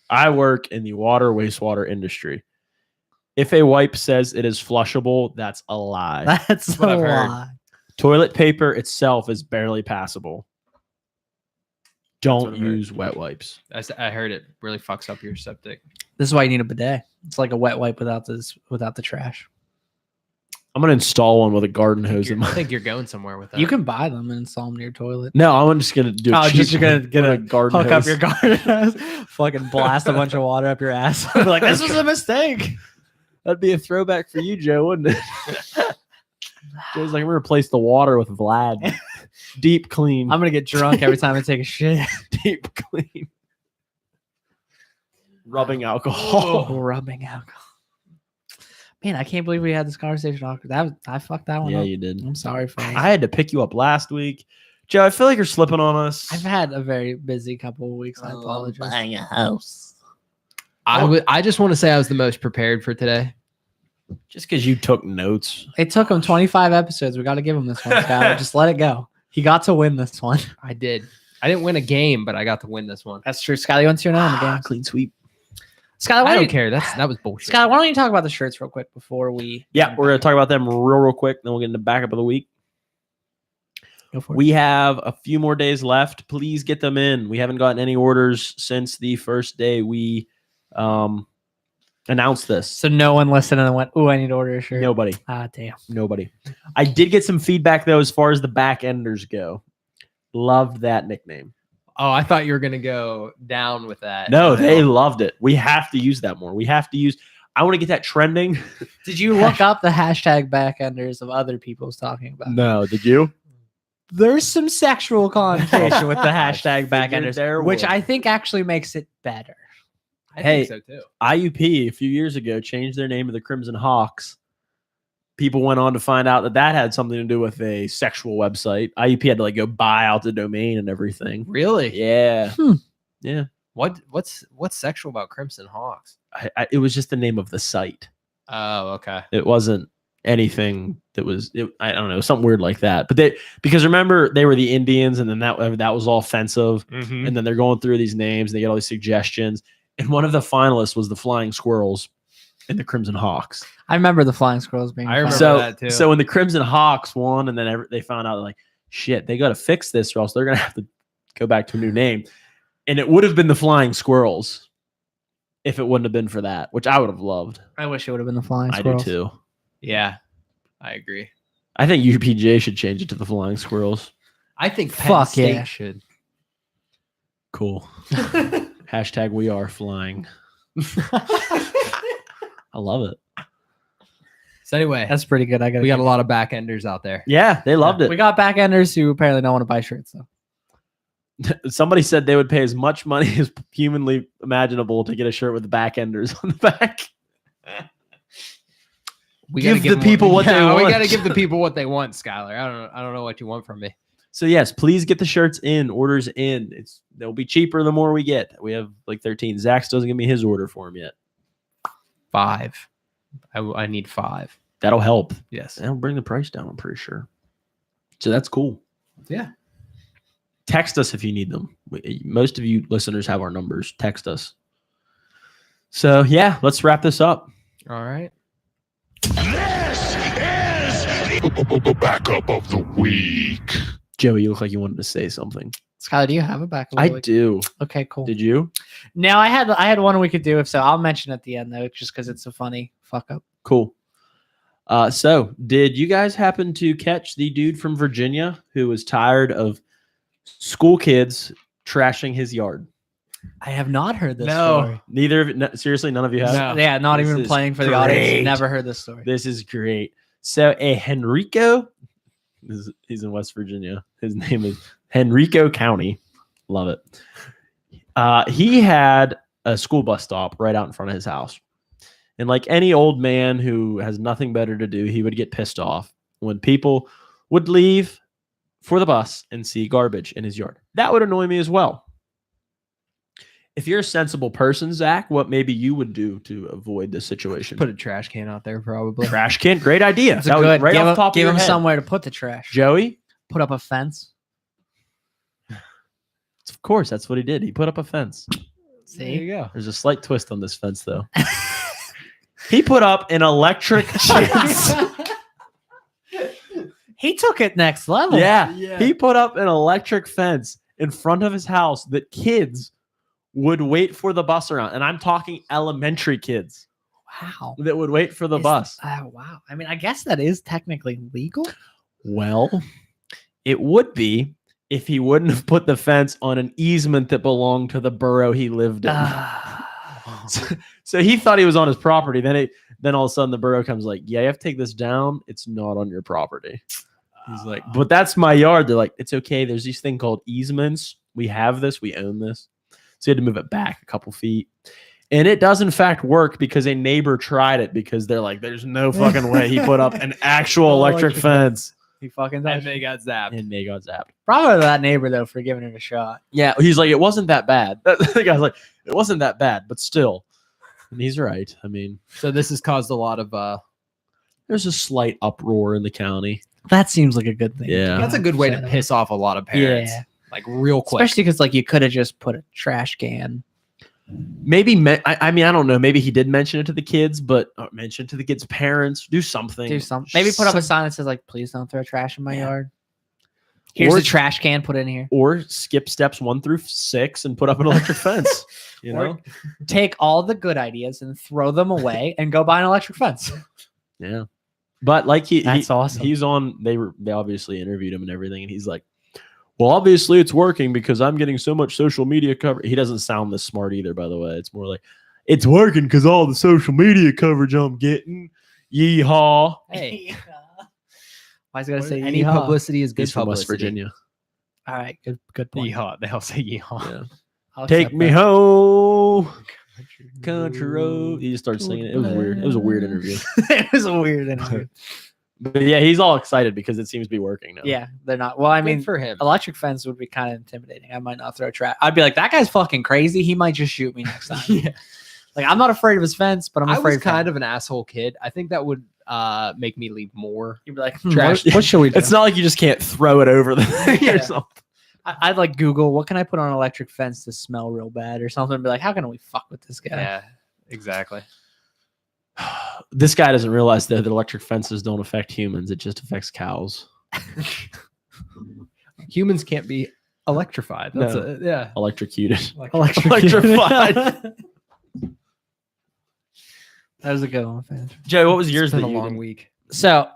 I work in the water wastewater industry. If a wipe says it is flushable, that's a lie.
That's
what
a
I've heard.
lie.
Toilet paper itself is barely passable. Don't use wet wipes.
I heard it really fucks up your septic.
This is why you need a bidet. It's like a wet wipe without the trash.
I'm gonna install one with a garden hose.
I think you're going somewhere with that.
You can buy them and install them to your toilet.
No, I'm just gonna do.
Just you're gonna get a
garden
hook
hose.
up your garden hose, fucking blast a bunch of water up your ass. Be like, this was a mistake.
That'd be a throwback for you, Joe, wouldn't it? Joe's like, I'm gonna replace the water with Vlad. Deep clean.
I'm gonna get drunk every time I take a shit.
Deep clean. Rubbing alcohol.
Rubbing alcohol. Man, I can't believe we had this conversation. I fucked that one up.
Yeah, you did.
I'm sorry for
I had to pick you up last week. Joe, I feel like you're slipping on us.
I've had a very busy couple of weeks. I apologize.
Buying a house.
I just want to say I was the most prepared for today.
Just because you took notes.
It took him 25 episodes. We got to give him this one, Skyler. Just let it go. He got to win this one.
I did. I didn't win a game, but I got to win this one.
That's true. Skyler, you want to in the game?
Clean sweep.
Skyler,
I don't care. That was bullshit.
Skyler, why don't you talk about the shirts real quick before we?
Yeah, we're gonna talk about them real quick. Then we'll get into backup of the week.
Go for it.
We have a few more days left. Please get them in. We haven't gotten any orders since the first day we announced this.
So no one listened and went, "Ooh, I need to order a shirt."
Nobody.
Damn.
Nobody. I did get some feedback though, as far as the back enders go. Loved that nickname.
Oh, I thought you were going to go down with that.
No, they loved it. We have to use that more. I want to get that trending.
Did you look up the hashtag backenders of other people's talking about?
No, did you?
There's some sexual connotation with the hashtag backenders,
there
which
was.
I think actually makes it better.
I
Hey.
think so too.
IUP a few years ago changed their name to the Crimson Hawks. People went on to find out that had something to do with a sexual website. IUP had to go buy out the domain and everything.
Really?
Yeah. Yeah.
What's sexual about Crimson Hawks?
It was just the name of the site.
Oh, okay.
It wasn't anything that was, I don't know, something weird like that. But because remember, they were the Indians, and then that was all offensive.
Mm-hmm.
And then they're going through these names, and they get all these suggestions. And one of the finalists was the Flying Squirrels and the Crimson Hawks.
I remember the Flying Squirrels being.
I remember
So,
that too.
so when the Crimson Hawks won, and then they found out, like, shit, they got to fix this, or else they're going to have to go back to a new name. And it would have been the Flying Squirrels if it wouldn't have been for that, which I would have loved.
I wish it would have been the Flying
I
Squirrels.
do too.
Yeah, I agree.
I think UPJ should change it to the Flying Squirrels.
I think Penn
Fuck
State
yeah.
should.
Cool. Hashtag we are flying. I love it.
So anyway,
That's pretty good.
we got a lot of backenders out there.
Yeah, they loved
We
it.
got backenders who apparently don't want to buy shirts though.
Somebody said they would pay as much money as humanly imaginable to get a shirt with the backenders on the back.
We
Give
gotta
the
them
people what they
We
want.
got to give the people what they want, Skylar. I don't know what you want from me.
So yes, please get the shirts in, orders in. They'll be cheaper the more we get. We have like 13. Zach still doesn't give me his order for him yet.
5. I need 5.
That'll help.
Yes.
That'll bring the price down, I'm pretty sure. So that's cool.
Yeah.
Text us if you need them. Most of you listeners have our numbers. Text us. So yeah, let's wrap this up.
All right.
This is the backup of the week.
Joey, you look like you wanted to say something.
Skylar, do you have a backup?
I do.
Okay, cool.
Did you?
No, I had one we could do if so. I'll mention at the end though, just because it's a funny fuck up.
Cool. So did you guys happen to catch the dude from Virginia who was tired of school kids trashing his yard?
I have not heard this
No.
story.
Neither of you, seriously, none of you have?
No.
Yeah, not
This
even
is
playing for the
great.
audience. Never heard this story.
This is great. So Henrico, he's in West Virginia. His name is Henrico County. Love it. He had a school bus stop right out in front of his house. And like any old man who has nothing better to do, he would get pissed off when people would leave for the bus and see garbage in his yard. That would annoy me as well. If you're a sensible person, Zach, what maybe you would do to avoid this situation?
Put a trash can out there, probably.
Trash can. Great idea.
That's
That
a
was
good.
right
give
off
him,
the top
give
of your
him
head.
somewhere to put the trash.
Joey?
Put up a fence.
Of course, that's what he did. He put up a fence.
There you
See,
go.
There's a slight twist on this fence, though. He put up an electric fence.
he took it next level.
Yeah, he put up an electric fence. in front of his house that kids would wait for the bus around. And I'm talking elementary kids.
Wow.
That would wait for the bus.
Wow. I mean, I guess that is technically legal.
Well, it would be if he wouldn't have put the fence on an easement that belonged to the borough he lived in. So he thought he was on his property. Then all of a sudden the borough comes like, yeah, you have to take this down. It's not on your property. He's like, but that's my yard. They're like, it's okay. There's this thing called easements. We have this. We own this. So he had to move it back a couple feet. And it does, in fact, work because a neighbor tried it because they're like, there's no fucking way he put up an actual electric fence.
He fucking
and they got zapped.
Probably that neighbor, though, for giving it a shot.
Yeah. He's like, it wasn't that bad. The guy's like, it wasn't that bad, but still. And he's right. I mean,
so this has caused a lot of
there's a slight uproar in the county.
That seems like a good thing.
Yeah.
That's a good way to piss off a lot of parents.
Yeah.
Like real quick.
Especially because like you could have just put a trash can.
Maybe I mean I don't know. Maybe he did mention it to the kids, but mention it to the kids' parents. Do something.
Maybe put up a sign that says like, "Please don't throw trash in my yard." Here's a trash can. Put in here.
Or skip steps 1 through 6 and put up an electric fence. You know,
take all the good ideas and throw them away and go buy an electric fence.
Yeah, but like
that's awesome.
He's on. They obviously interviewed him and everything, and he's like, well, obviously it's working because I'm getting so much social media coverage. He doesn't sound this smart either, by the way. It's more like, it's working because all the social media coverage I'm getting. Yeehaw.
Hey. Why is he going to say
any
yeehaw?
Publicity is good.
He's from
publicity.
West Virginia.
All right. Good point.
Yeehaw. They all say yeehaw.
Yeah. Take me home. Country road. He just started singing it. It was weird. It was a weird interview.
It was a weird interview.
But yeah, he's all excited because it seems to be working now.
Yeah, they're not. Well, I mean,
for him,
electric fence would be kind of intimidating. I might not throw trash. I'd be like, that guy's fucking crazy. He might just shoot me next time.
Yeah.
Like, I'm not afraid of his fence, but I'm afraid.
I was kind of an asshole kid. I think that would make me leave more.
You'd be like,
trash.
What should we do?
It's not like you just can't throw it over the thing or something.
I'd like Google, what can I put on an electric fence to smell real bad or something? And be like, how can we fuck with this guy?
Yeah, exactly.
This guy doesn't realize that electric fences don't affect humans. It just affects cows.
Humans can't be electrified. That's
electrocuted.
Electrified. That was a good one, fans.
Joe, what was yours?
It's been a long week.
So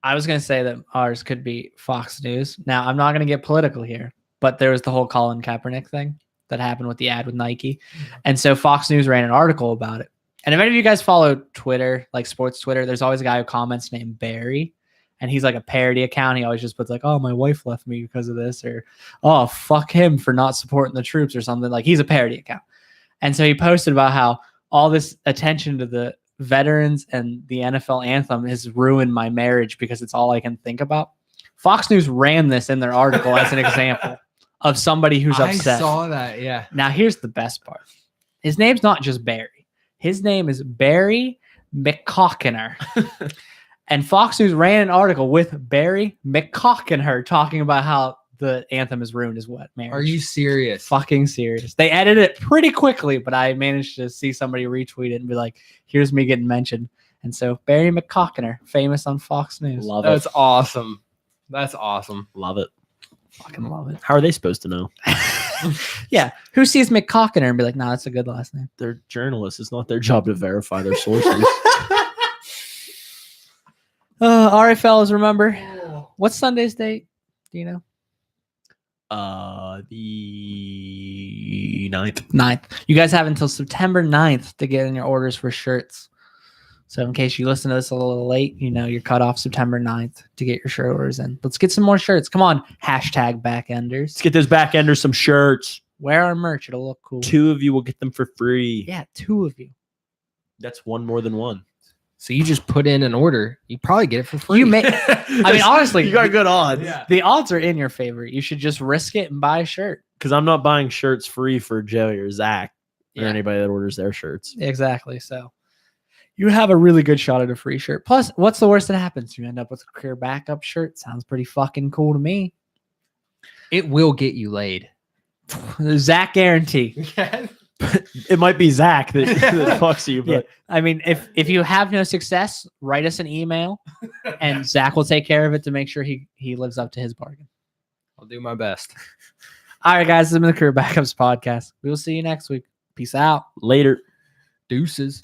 I was going to say that ours could be Fox News. Now, I'm not going to get political here, but there was the whole Colin Kaepernick thing that happened with the ad with Nike. And so Fox News ran an article about it. And if any of you guys follow Twitter, like sports Twitter, there's always a guy who comments named Barry. And he's like a parody account. He always just puts like, oh, my wife left me because of this. Or, oh, fuck him for not supporting the troops or something. Like, he's a parody account. And so he posted about how all this attention to the veterans and the NFL anthem has ruined my marriage because it's all I can think about. Fox News ran this in their article as an example of somebody who's upset.
I saw that, yeah.
Now, here's the best part. His name's not just Barry. His name is Barry McCockiner. And Fox News ran an article with Barry McCockiner talking about how the anthem is ruined his what marriage.
Are you serious?
Fucking serious. They edited it pretty quickly, but I managed to see somebody retweet it and be like, here's me getting mentioned. And so Barry McCockiner, famous on Fox News.
Love it.
That's awesome. That's awesome.
Love it.
Fucking love it.
How are they supposed to know?
Yeah. Who sees McCockiner and be like, nah, that's a good last name.
They're journalists. It's not their job to verify their sources.
All right, fellas, remember. What's Sunday's date? Do you know?
The 9th.
9th. You guys have until September 9th to get in your orders for shirts. So in case you listen to this a little late, you know you're cut off September 9th to get your shirt orders in. Let's get some more shirts. Come on, #backenders.
Let's get those backenders some shirts.
Wear our merch. It'll look cool.
2 of you will get them for free.
Yeah, 2 of you.
That's one more than one.
So you just put in an order. You probably get it for free.
You may. I mean, honestly,
you got good odds.
Yeah.
The odds are in your favor. You should just risk it and buy a shirt.
Because I'm not buying shirts free for Joey or Zach or
Yeah.
anybody that orders their shirts.
Exactly. So you have a really good shot at a free shirt. Plus, what's the worst that happens? You end up with a career backup shirt. Sounds pretty fucking cool to me.
It will get you laid.
Zach guarantee.
It might be Zach that fucks you, but
Yeah. I mean, if you have no success, write us an email and Zach will take care of it to make sure he lives up to his bargain.
I'll do my best.
All right, guys. This has been the Career Backups podcast. We will see you next week. Peace out.
Later.
Deuces.